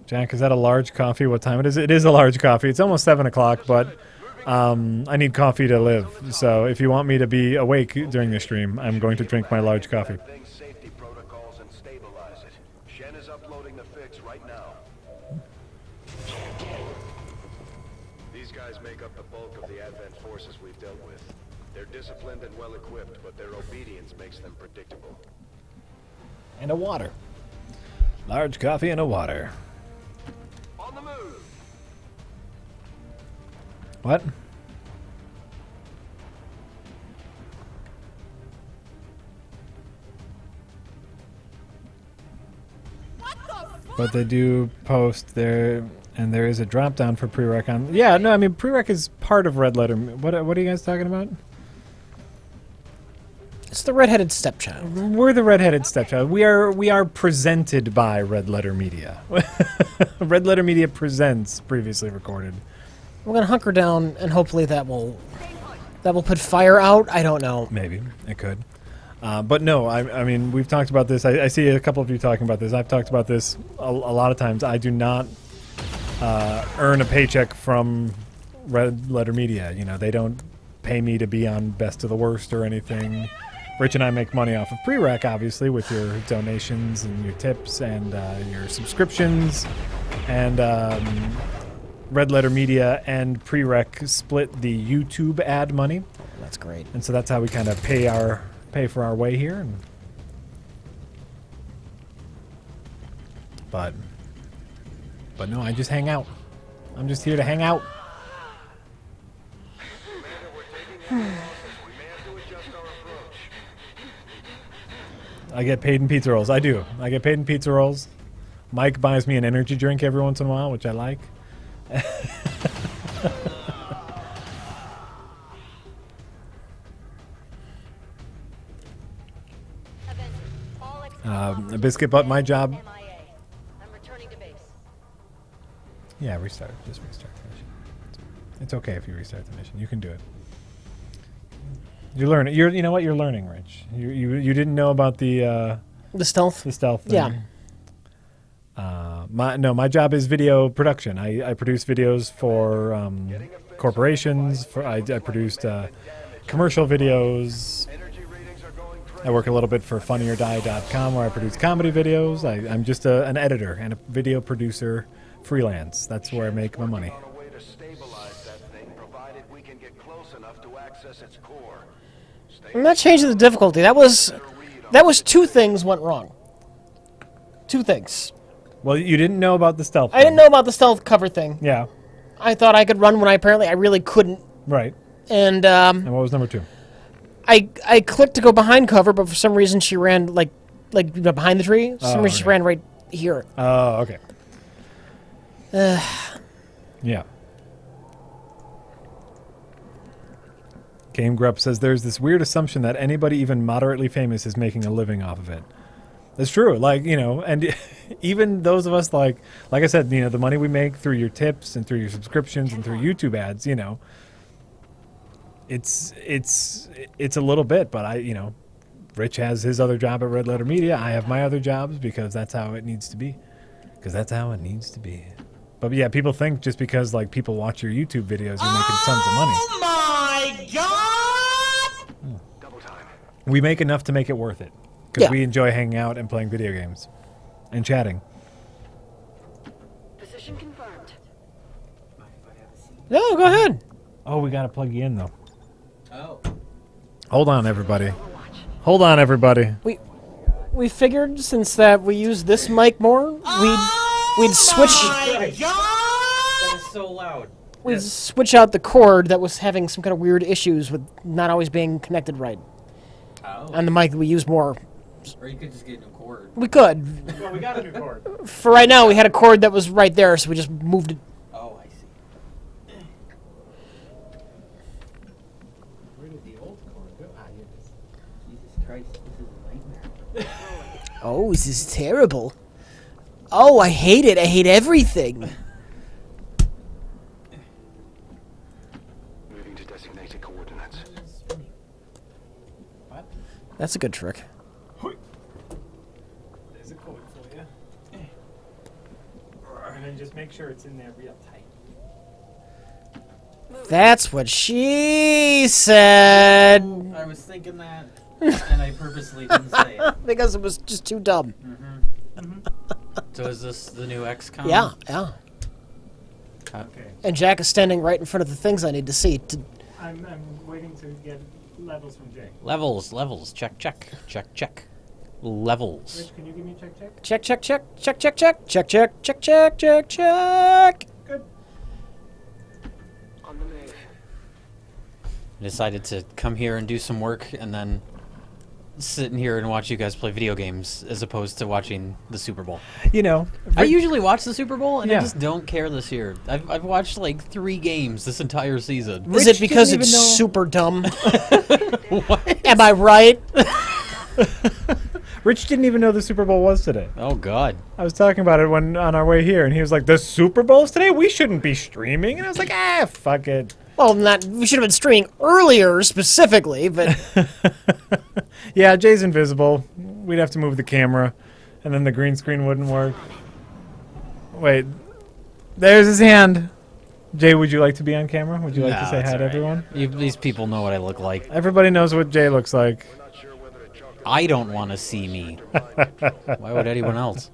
Jack, is that a large coffee? What time it is? It is a large coffee. It's almost 7 o'clock, but I need coffee to live. So if you want me to be awake during the stream, I'm going to drink my large coffee. Safety protocols and stabilize it. Shen is uploading the fix right now. These guys make up the bulk of the Advent forces we've dealt with. They're disciplined and well equipped, but their obedience makes them predictable. And a water. Large coffee and a water. On the move. What? But they do post there, and there is a drop down for prereq on. Yeah, no, I mean prereq is part of Red Letter. What are you guys talking about? It's the redheaded stepchild. We're the redheaded stepchild. We are presented by Red Letter Media. Red Letter Media presents previously recorded. We're gonna hunker down, and hopefully that will put fire out. I don't know. Maybe it could. But no, I mean, we've talked about this. I see a couple of you talking about this. I've talked about this a lot of times. I do not earn a paycheck from Red Letter Media. You know, they don't pay me to be on Best of the Worst or anything. Rich and I make money off of prereq, obviously, with your donations and your tips and your subscriptions. And Red Letter Media and prereq split the YouTube ad money. That's great. And so that's how we kind of pay for our way here. But no, I just hang out. I'm just here to hang out. I get paid in pizza rolls. I do. I get paid in pizza rolls. Mike buys me an energy drink every once in a while, which I like. A biscuit, but my job. I'm returning to base. Yeah, restart. Just restart the mission. It's okay if you restart the mission. You can do it. You're learning. You know what? You're learning, Rich. You didn't know about the stealth. The stealth thing. Yeah. My job is video production. I produce videos for corporations. I produced commercial videos. I work a little bit for funnyordie.com where I produce comedy videos. I'm just an editor and a video producer freelance. That's where I make my money. I'm not changing the difficulty. That was 2 things went wrong. 2 things. Well, you didn't know about the stealth. I didn't know about the stealth cover thing. Yeah. I thought I could run when I really couldn't. Right. And what was number 2? I clicked to go behind cover, but for some reason she ran like behind the tree. For some reason she ran right here. Oh, okay. Yeah. Game Grupp says there's this weird assumption that anybody even moderately famous is making a living off of it. That's true. Like, you know, and even those of us like I said, you know, the money we make through your tips and through your subscriptions and through YouTube ads, you know, it's a little bit, but Rich has his other job at Red Letter Media. I have my other jobs because that's how it needs to be. But yeah, people think just because like people watch your YouTube videos, you're making tons of money. Oh my god! Double time. We make enough to make it worth it because Yeah. we enjoy hanging out and playing video games and chatting. Position confirmed. No, go ahead. Oh, we gotta plug you in though. Oh. Hold on, everybody. Hold on, everybody. we figured since that we use this mic more, we'd switch. That is so loud. We'd switch out the cord that was having some kind of weird issues with not always being connected right. Oh. On the mic that we use more. Or you could just get a new cord. We could. Well, we got a new cord. For right now, we had a cord that was right there, so we just moved it. Oh, I see. Where did the old cord go? Ah, here it is. Jesus Christ, this is a nightmare. Oh, this is terrible. Oh, I hate it. I hate everything. Moving to designated coordinates. What? That's a good trick. There's a cord for you. And then just make sure it's in there real tight. That's what she said. I was thinking that, and I purposely didn't say it. Because it was just too dumb. So is this the new XCOM? Yeah, yeah. Okay. And Jack is standing right in front of the things I need to see. I'm waiting to get levels from Jay. Levels. Check. Levels. Rich, can you give me check? Check. Good. On the move. I decided to come here and do some work, and then sit in here and watch you guys play video games as opposed to watching the Super Bowl. You know, I usually watch the Super Bowl, and Yeah. I just don't care this year. I've watched like 3 games this entire season. Is it because didn't it's even know- super dumb? What? Am I right? Rich didn't even know the Super Bowl was today. Oh God. I was talking about it when on our way here, and he was like, "The Super Bowl's today? We shouldn't be streaming." And I was like, fuck it." Well, we should have been streaming earlier specifically, but Yeah, Jay's invisible. We'd have to move the camera, and then the green screen wouldn't work. Wait, there's his hand. Jay, would you like to be on camera? Would you like to No, say it's hi to all right. everyone? These people know what I look like. Everybody knows what Jay looks like. I don't want to see me. Why would anyone else?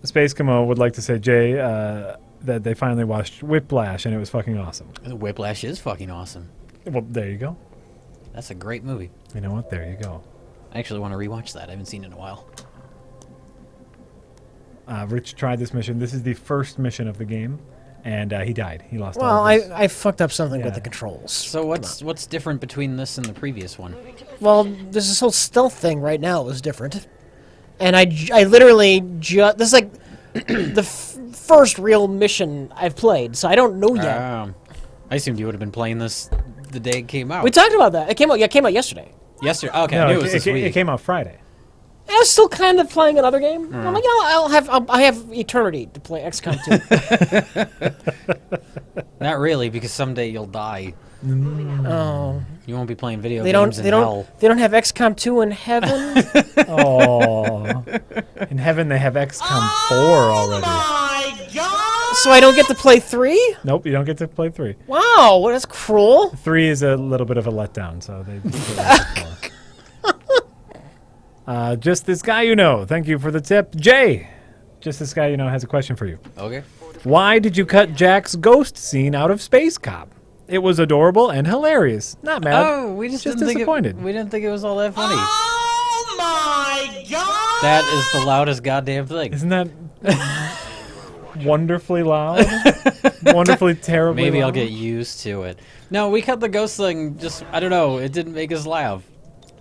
Space Camo would like to say, Jay, that they finally watched Whiplash, and it was fucking awesome. Whiplash is fucking awesome. Well, there you go. That's a great movie. You know what? There you go. I actually want to rewatch that. I haven't seen it in a while. Rich tried this mission. This is the first mission of the game, and he died. He lost all well, of his... I fucked up something with Yeah. the controls. So what's different between this and the previous one? Well, there's this whole stealth thing right now was different, and I literally this is like the first real mission I've played, so I don't know yet. I assumed you would have been playing this the day it came out. We talked about that. It came out yesterday. Yesterday. Okay, No, I knew it was this week. it came out Friday. I was still kind of playing another game. I'm like, I have eternity to play XCOM 2. Not really, because someday you'll die. Oh, You won't be playing video they games don't in hell. they don't have XCOM 2 in heaven. Oh, in heaven they have XCOM 4 already. So I don't get to play 3? Nope, you don't get to play 3. Wow, well, that's cruel. 3 is a little bit of a letdown, so they. Just this guy you know. Thank you for the tip, Jay. Just this guy you know has a question for you. Okay. Why did you cut Jack's ghost scene out of Space Cop? It was adorable and hilarious. Not mad. Oh, we just didn't disappointed. we didn't think it was all that funny. Oh my god! That is the loudest goddamn thing. Isn't that wonderfully loud? Wonderfully terribly Maybe I'll loud? get used to it. No, we cut the ghost thing. Just I don't know. It didn't make us laugh.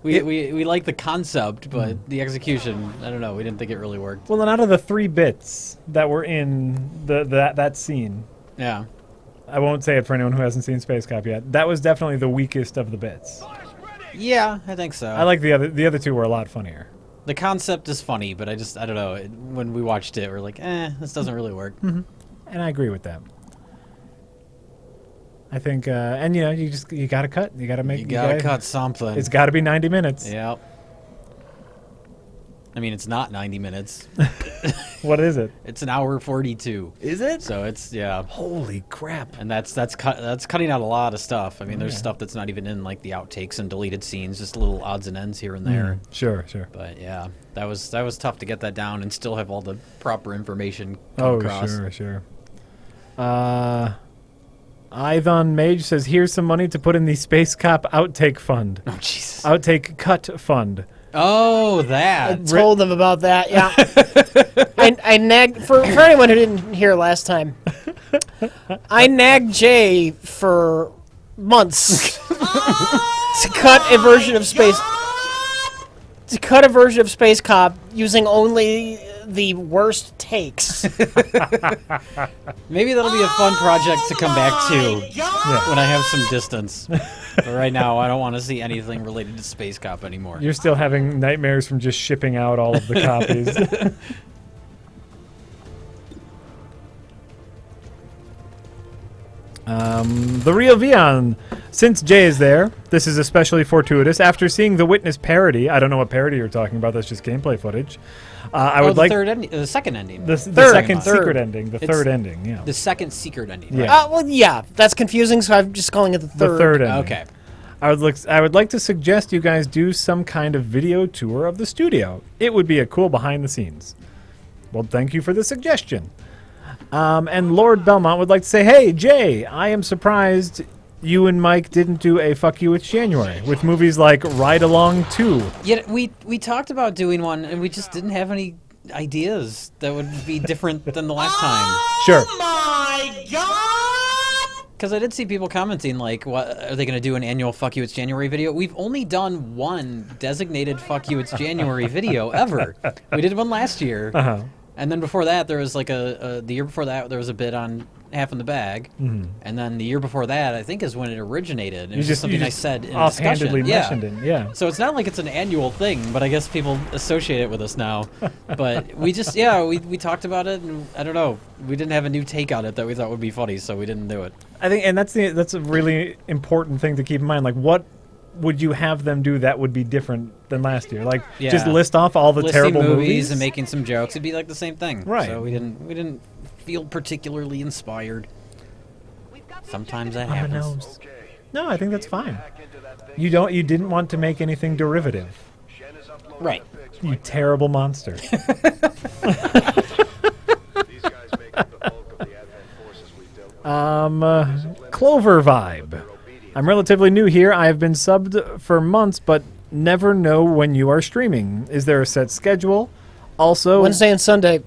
We like the concept, but the execution, I don't know. We didn't think it really worked. Well, then out of the 3 bits that were in that scene, Yeah. I won't say it for anyone who hasn't seen Space Cop yet. That was definitely the weakest of the bits. Yeah, I think so. I like the other 2 were a lot funnier. The concept is funny, but I don't know. When we watched it, we're like, this doesn't really work. And I agree with that. I think, and you gotta cut. You gotta make. You gotta cut something. It's got to be 90 minutes. Yep. I mean, it's not 90 minutes. What is it? It's an hour 42. Is it? So it's Holy crap! and that's cutting out a lot of stuff. I mean, there's stuff that's not even in like the outtakes and deleted scenes, just little odds and ends here and there. Sure. But yeah, that was tough to get that down and still have all the proper information come across. Sure. Ithon Mage says, "Here's some money to put in the Space Cop outtake fund. Oh Jesus! Outtake cut fund. Oh, I that. told them about that. Yeah, I nagged for anyone who didn't hear last time. I nagged Jay for months to cut a version of Space Cop using only the worst takes. Maybe that'll be a fun project to come back to when I have some distance. But right now, I don't want to see anything related to Space Cop anymore. You're still having nightmares from just shipping out all of the copies. The real Vion. Since Jay is there, this is especially fortuitous. After seeing the Witness parody, I don't know what parody you're talking about. That's just gameplay footage. I would like the second ending. The second secret ending. The third ending. Yeah. The second secret ending. Yeah. Right? Well, yeah, that's confusing. So I'm just calling it the third. The third ending. Okay. I would like to suggest you guys do some kind of video tour of the studio. It would be a cool behind the scenes. Well, thank you for the suggestion. And Lord Belmont would like to say, hey, Jay, I am surprised you and Mike didn't do a Fuck You It's January with movies like Ride Along 2. Yeah, we talked about doing one, and we just didn't have any ideas that would be different than the last time. Sure. Oh my god! Because I did see people commenting, like, what are they going to do an annual Fuck You It's January video? We've only done one designated Fuck You It's January video ever. We did one last year. Uh-huh. And then before that, there was like the year before that, there was a bit on Half in the Bag. Mhm. And then the year before that, I think, is when it originated. It was You just something I just said in a offhandedly discussion. mentioned it, yeah. So it's not like it's an annual thing, but I guess people associate it with us now. But we just, we talked about it, and I don't know, we didn't have a new take on it that we thought would be funny, so we didn't do it. I think, and that's a really important thing to keep in mind. Like, what would you have them do that would be different than last year? Like, just list off all the Listing terrible movies and making some jokes. It'd be like the same thing. Right. So we didn't feel particularly inspired. Sometimes that happens. No, I think that's fine. You didn't want to make anything derivative. Right. You terrible monster. Clover vibe. I'm relatively new here. I have been subbed for months, but never know when you are streaming. Is there a set schedule? Also, Wednesday and Sunday.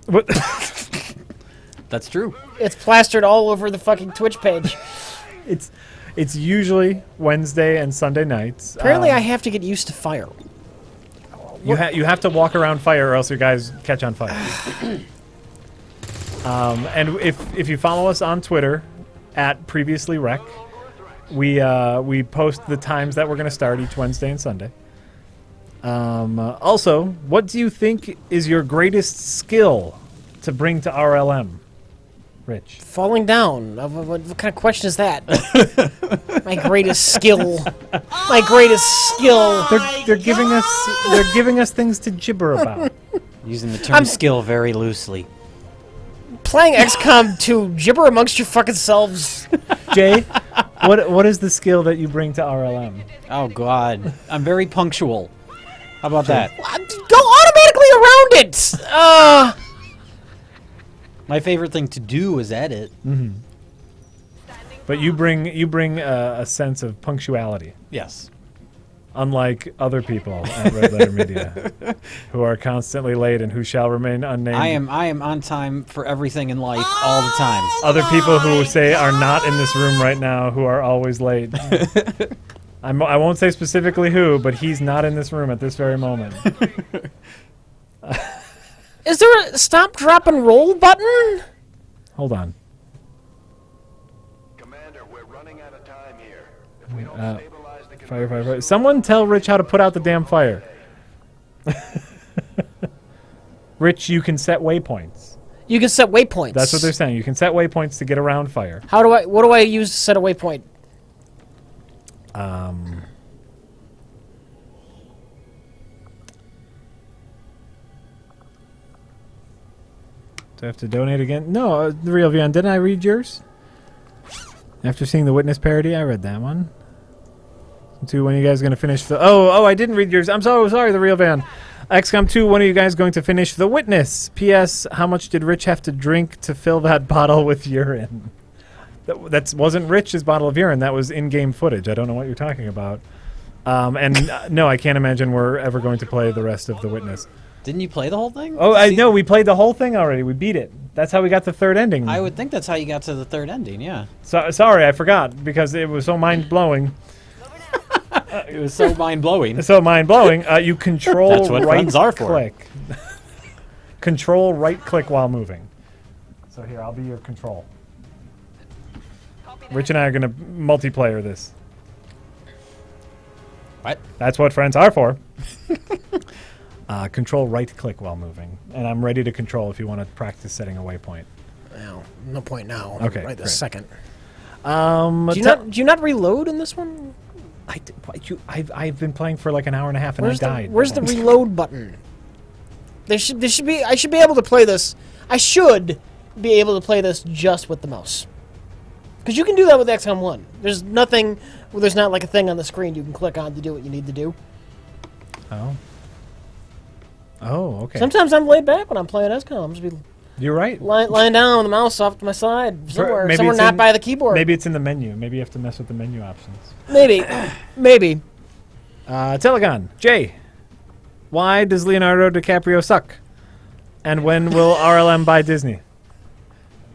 That's true. It's plastered all over the fucking Twitch page. It's usually Wednesday and Sunday nights. Apparently, I have to get used to fire. You have to walk around fire, or else your guys catch on fire. And if you follow us on Twitter @PreviouslyRec, we post the times that we're going to start each Wednesday and Sunday. Also, what do you think is your greatest skill to bring to RLM, Rich? Falling down. What kind of question is that? My greatest skill. My greatest skill. They're giving us things to gibber about. Using the term skill very loosely. Playing XCOM to gibber amongst your fucking selves. Jay, what is the skill that you bring to RLM? Oh God, I'm very punctual. How about that? Go automatically around it. My favorite thing to do is edit. Mm-hmm. But you bring a sense of punctuality. Yes. Unlike other people at Red Letter Media, who are constantly late and who shall remain unnamed. I am on time for everything in life all the time. Other people who say are not in this room right now, who are always late. I won't say specifically who, but he's not in this room at this very moment. Is there a stop, drop, and roll button? Hold on. Commander, we're running out of time here. If we don't Fire. Someone tell Rich how to put out the damn fire. Rich, you can set waypoints. You can set waypoints. That's what they're saying. You can set waypoints to get around fire. What do I use to set a waypoint? Do I have to donate again? No, the real Vion. Didn't I read yours? After seeing the Witness parody, I read that one. When are you guys going to finish the... Oh, I didn't read yours. I'm so sorry, the real Van. XCOM 2, when are you guys going to finish The Witness? P.S. How much did Rich have to drink to fill that bottle with urine? That wasn't Rich's bottle of urine. That was in-game footage. I don't know what you're talking about. No, I can't imagine we're ever going to play the rest of The Witness. Didn't you play the whole thing? Oh, I know. We played the whole thing already. We beat it. That's how we got the third ending. I would think that's how you got to the third ending, yeah. Sorry, I forgot because it was so mind-blowing. It was so mind-blowing. So mind-blowing. You control That's what friends are for. right-click. Control right-click while moving. So here, I'll be your control. Rich and I are going to multiplayer this. What? That's what friends are for. Control right-click while moving. And I'm ready to control if you want to practice setting a waypoint. Well, no point now. Okay, Right this great. second. Do Do you not reload in this one? I've been playing for like an hour and a half and Where's I died. Where's the reload button? I should be able to play this. I should be able to play this just with the mouse. Because you can do that with XCOM 1. There's nothing. Well, there's not like a thing on the screen you can click on to do what you need to do. Oh. Oh, okay. Sometimes I'm laid back when I'm playing XCOM. I'm just be You're right. lying down with the mouse off to my side somewhere, Maybe somewhere it's not in- by the keyboard. Maybe it's in the menu. Maybe you have to mess with the menu options. Maybe. Maybe. Telegon. Jay, why does Leonardo DiCaprio suck? And when will RLM buy Disney?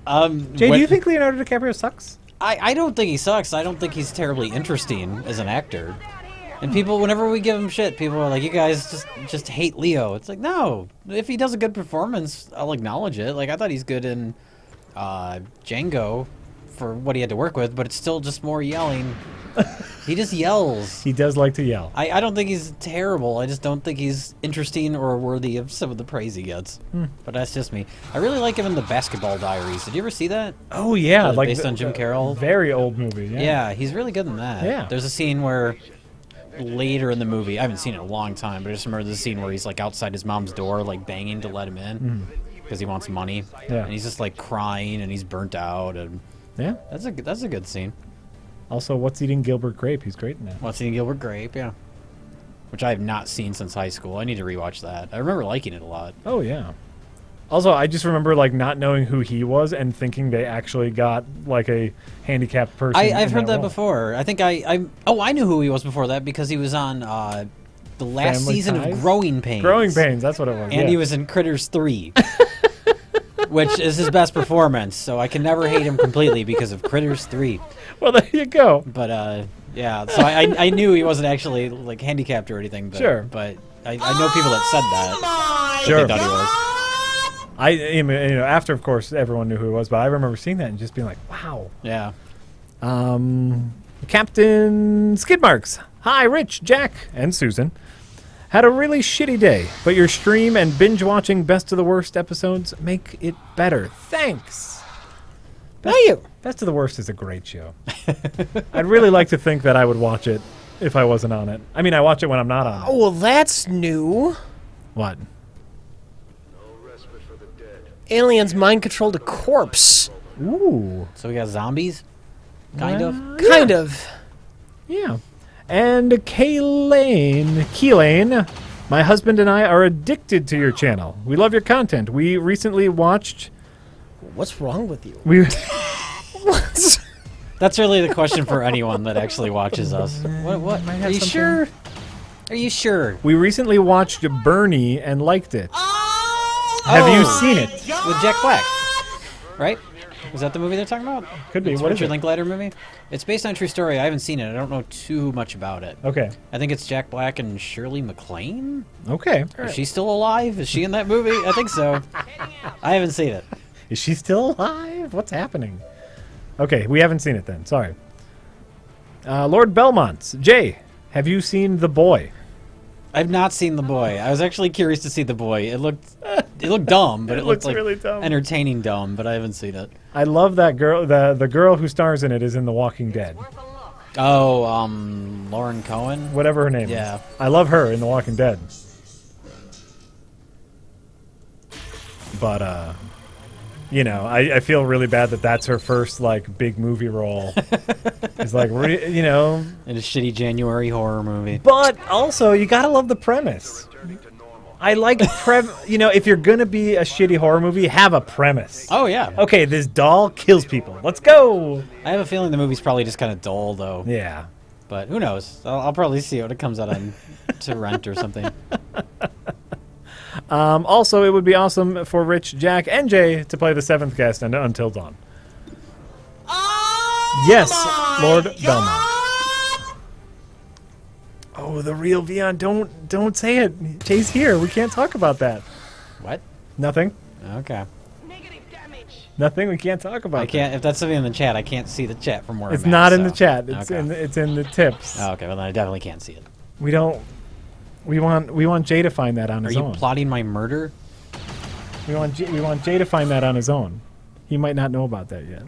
Jay, do you think Leonardo DiCaprio sucks? I don't think he sucks. I don't think he's terribly interesting as an actor. And people, whenever we give him shit, people are like, "You guys just hate Leo." It's like, no. If he does a good performance, I'll acknowledge it. Like I thought he's good in Django for what he had to work with, but it's still just more yelling. He just yells. He does like to yell. I don't think he's terrible. I just don't think he's interesting or worthy of some of the praise he gets. But that's just me. I really like him in the Basketball Diaries. Did you ever see that? Oh yeah, like based on Jim Carroll. Very old movie. Yeah. Yeah, he's really good in that. Yeah. There's a scene where later in the movie, I haven't seen it in a long time, but I just remember the scene where he's like outside his mom's door, like banging to let him in because he wants money. Yeah. And he's just like crying and he's burnt out and Yeah. that's a good scene. Also, What's Eating Gilbert Grape? He's great in that. What's Eating Gilbert Grape? Yeah. Which I have not seen since high school. I need to rewatch that. I remember liking it a lot. Oh yeah. Also, I just remember like not knowing who he was and thinking they actually got like a handicapped person. I've in heard that role. before. I think I knew who he was before that because he was on the last Family season Ties? of Growing Pains. Growing Pains, that's what it was. And he was in Critters 3, which is his best performance. So I can never hate him completely because of Critters 3. Well, there you go. But yeah, so I knew he wasn't actually like handicapped or anything. But, Sure. But I know people that said that. Sure. They thought he was. After of course everyone knew who he was, but I remember seeing that and just being like, wow. Yeah. Captain Skidmarks. Hi, Rich, Jack, and Susan. Had a really shitty day, but your stream and binge watching Best of the Worst episodes make it better. Thanks. Best of the Worst is a great show. I'd really like to think that I would watch it if I wasn't on it. I mean, I watch it when I'm not on it. Oh, well, that's new. What? Aliens mind-controlled a corpse. Ooh. So we got zombies? Kind of? Kind of. Yeah. And Keelane, my husband and I are addicted to your channel. We love your content. We recently watched... What's wrong with you? That's really the question for anyone that actually watches us. What? Are you sure? Are you sure? We recently watched Bernie and liked it. Have you seen it? With Jack Black, right? Is that the movie they're talking about? Could be. It's What is Richard it? Linklater movie. It's based on a true story. I haven't seen it. I don't know too much about it. Okay. I think it's Jack Black and Shirley MacLaine. Okay. Is she still alive? Is she in that movie? I think so. I haven't seen it. Is she still alive? What's happening? Okay, we haven't seen it then. Sorry. Lord Belmont. Jay, have you seen The Boy? I've not seen The Boy. I was actually curious to see The Boy. It looked dumb, but it looked looks like really dumb. entertaining dumb, but I haven't seen it. I love that girl. The girl who stars in it is in The Walking Dead. Oh, Lauren Cohen? Whatever her name Yeah. is. I love her in The Walking Dead. But, I feel really bad that that's her first, like, big movie role. It's like, In a shitty January horror movie. But also, you gotta love the premise. I like if you're gonna be a shitty horror movie, have a premise. Oh, yeah. Okay, this doll kills people. Let's go. I have a feeling the movie's probably just kind of dull, though. Yeah. But who knows? I'll probably see it when it comes out on to rent or something. Also, it would be awesome for Rich, Jack, and Jay to play the 7th guest and Until Dawn. Yes, Lord Belmont. Oh, the real Vion. Don't say it. Jay's here. We can't talk about that. What? Nothing. Okay. Nothing. We can't talk about. I can't. If that's something in the chat, I can't see the chat from where it's I'm not at, in the so. chat. It's Okay. in the tips. Oh, okay. Well, then I definitely can't see it. We don't. We want Jay to find that on his own. Are you plotting my murder? We want Jay to find that on his own. He might not know about that yet.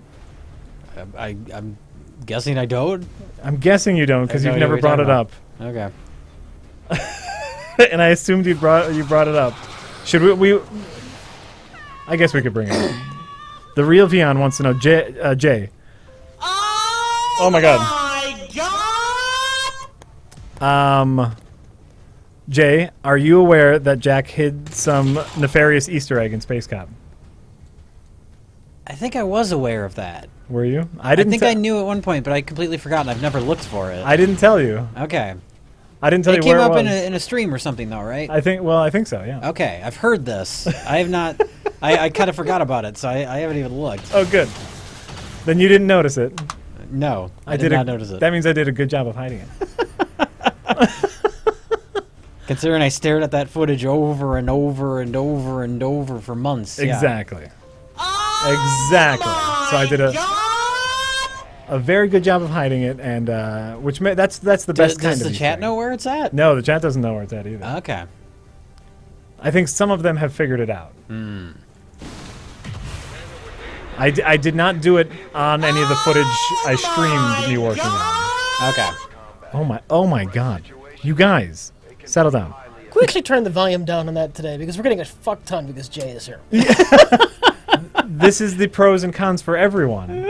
I'm guessing I don't. I'm guessing you don't because you've never brought it up. Okay. And I assumed you brought it up. Should we? I guess we could bring it up. The real Vion wants to know, Jay. Oh my God. Jay, are you aware that Jack hid some nefarious Easter egg in Space Cop? I think I was aware of that. Were you? I think I knew at one point, but I completely forgot, and I've never looked for it. I didn't tell you. Okay. I didn't tell you where it was. It came up in a stream or something, though, right? I think so, yeah. Okay, I've heard this. I have not... I kind of forgot about it, so I haven't even looked. Oh, good. Then you didn't notice it. No, I did not notice it. That means I did a good job of hiding it. Considering I stared at that footage over and over and over and over for months. Exactly. Exactly. So I did a very good job of hiding it, and that's the best kind of. Does the chat know where it's at? No, the chat doesn't know where it's at either. Okay. I think some of them have figured it out. I did not do it on any of the footage I streamed me working on. Okay. Oh my God. You guys, settle down. Can we actually turn the volume down on that today? Because we're getting a fuck ton because Jay is here. This is the pros and cons for everyone.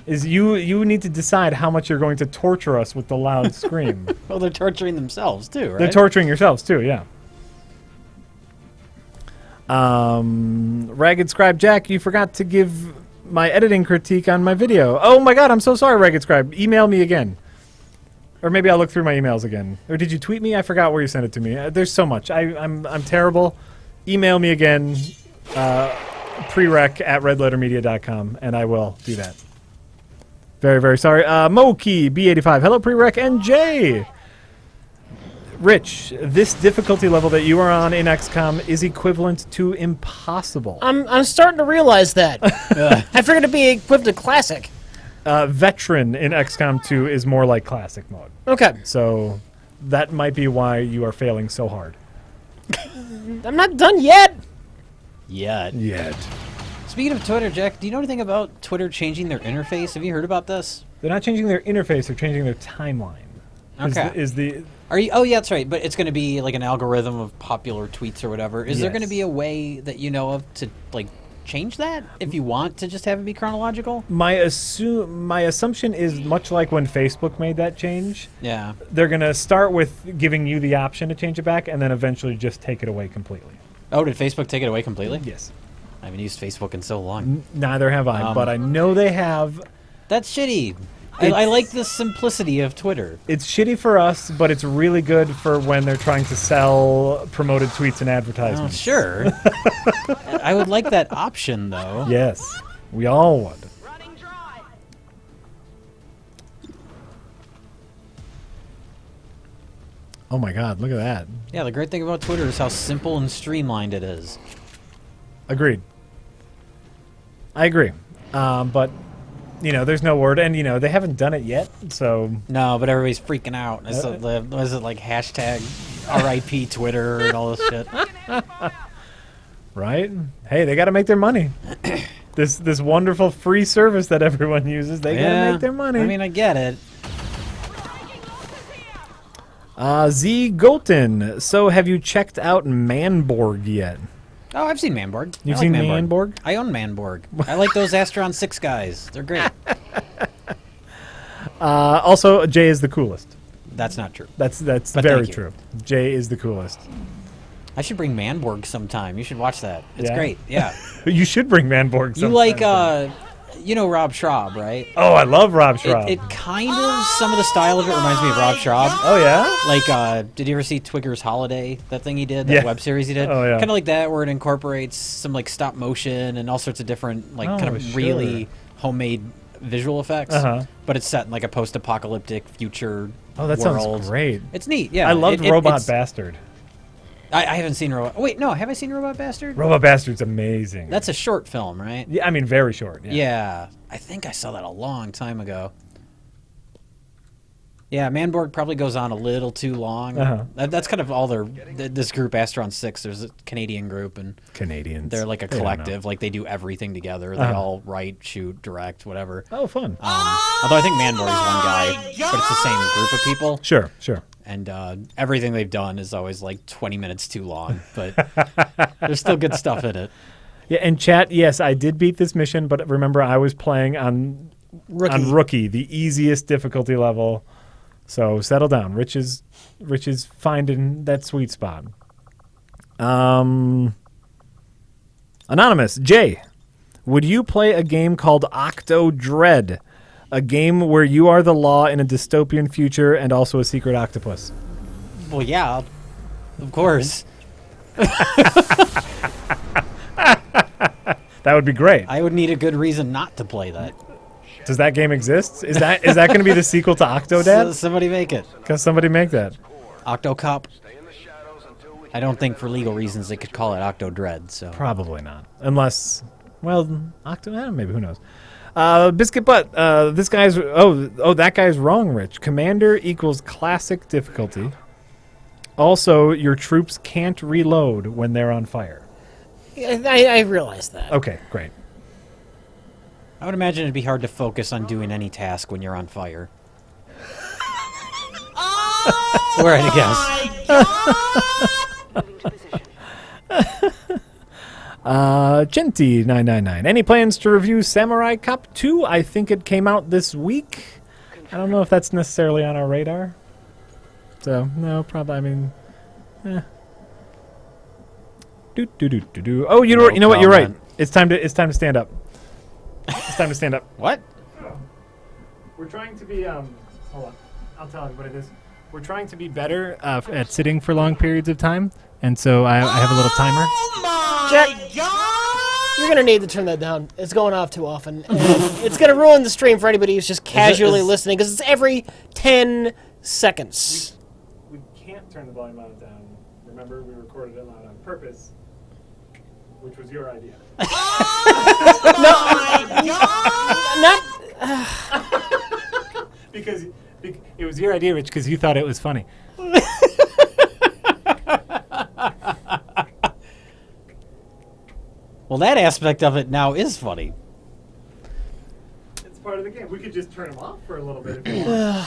Is you need to decide how much you're going to torture us with the loud scream. Well, they're torturing themselves too, right? They're torturing yourselves too, yeah. Ragged Scribe Jack, you forgot to give my editing critique on my video. Oh my God, I'm so sorry, Ragged Scribe. Email me again. Or maybe I'll look through my emails again. Or did you tweet me? I forgot where you sent it to me. There's so much. I'm terrible. Email me again, prereq@redlettermedia.com, and I will do that. Very, very sorry. Moki, B85. Hello, Prereq and Jay. Rich, this difficulty level that you are on in XCOM is equivalent to impossible. I'm starting to realize that. I figured it'd be equivalent to classic. Veteran in XCOM 2 is more like classic mode. Okay. So that might be why you are failing so hard. I'm not done yet. Yet. Speaking of Twitter, Jack, do you know anything about Twitter changing their interface? Have you heard about this? They're not changing their interface, they're changing their timeline. Okay. Are you? Oh, yeah, that's right. But it's going to be like an algorithm of popular tweets or whatever. Is there going to be a way that you know of to like change that if you want to just have it be chronological? My assumption is much like when Facebook made that change. Yeah. They're going to start with giving you the option to change it back, and then eventually just take it away completely. Oh, did Facebook take it away completely? Yes. I haven't used Facebook in so long. Neither have I, but I know they have. That's shitty. I like the simplicity of Twitter. It's shitty for us, but it's really good for when they're trying to sell promoted tweets and advertisements. Oh, sure. I would like that option, though. Yes, we all would. Oh my God, look at that. Yeah, the great thing about Twitter is how simple and streamlined it is. Agreed. I agree. But, you know, there's no word, and, you know, they haven't done it yet, so... No, but everybody's freaking out. Is it like hashtag RIP Twitter and all this shit? Right? Hey, they got to make their money. This wonderful free service that everyone uses, they got to make their money. I mean, I get it. Z Golton, so have you checked out Manborg yet? Oh, I've seen Manborg. You've seen Manborg? I own Manborg. I like those Astron 6 guys. They're great. Also, Jay is the coolest. That's not true. That's very true. Jay is the coolest. I should bring Manborg sometime. You should watch that. It's great. Yeah. You should bring Manborg sometime. You like You know Rob Schraub, right? Oh, I love Rob Schraub. It kind of, some of the style of it reminds me of Rob Schraub. Oh, yeah? Like, did you ever see Twigger's Holiday? That thing he did? That web series he did? Oh, yeah. Kind of like that, where it incorporates some, like, stop motion and all sorts of different, like, kind of really homemade visual effects. But it's set in, like, a post-apocalyptic future that world. sounds great. It's neat, yeah. I loved Robot Bastard. I haven't seen Robot... Wait, no, have I seen Robot Bastard? Robot Bastard's amazing. That's a short film, right? Yeah, I mean, very short. Yeah. I think I saw that a long time ago. Yeah, Manborg probably goes on a little too long. That's kind of all this group, Astron 6, there's a Canadian group, and Canadians. They're like a collective. Like, they do everything together. They all write, shoot, direct, whatever. Oh, fun. Although I think Manborg is one guy, but it's the same group of people. Sure. And everything they've done is always like 20 minutes too long, but there's still good stuff in it. Yeah, and chat, yes, I did beat this mission, but remember, I was playing on Rookie, the easiest difficulty level. So settle down. Rich is finding that sweet spot. Anonymous, Jay, would you play a game called Octo Dread? A game where you are the law in a dystopian future and also a secret octopus. Well, yeah, of course. That would be great. I would need a good reason not to play that. Does that game exist? Is that going to be the sequel to Octodad? Somebody make it. Can somebody make that? Octocop. I don't think for legal reasons they could call it Octo Dread. So probably not, unless maybe, who knows. Biscuit Butt. This guy's that guy's wrong, Rich. Commander equals classic difficulty. Also, your troops can't reload when they're on fire. I realize that. Okay, great. I would imagine it'd be hard to focus on doing any task when you're on fire. Or I guess. Genty999. Any plans to review Samurai Cop 2? I think it came out this week. I don't know if that's necessarily on our radar. So, no, probably, I mean, Oh, you know what? You're right. It's time to stand up. It's time to stand up. What? We're trying to be hold on. I'll tell you what it is. We're trying to be better at sitting for long periods of time, and so I have a little timer. Jack, you're going to need to turn that down. It's going off too often. And it's going to ruin the stream for anybody who's just casually listening, because it's every 10 seconds. We can't turn the volume down. Remember, we recorded it loud on purpose, which was your idea. Because it was your idea, Rich, because you thought it was funny. Well, that aspect of it now is funny. It's part of the game. We could just turn them off for a little bit if you want.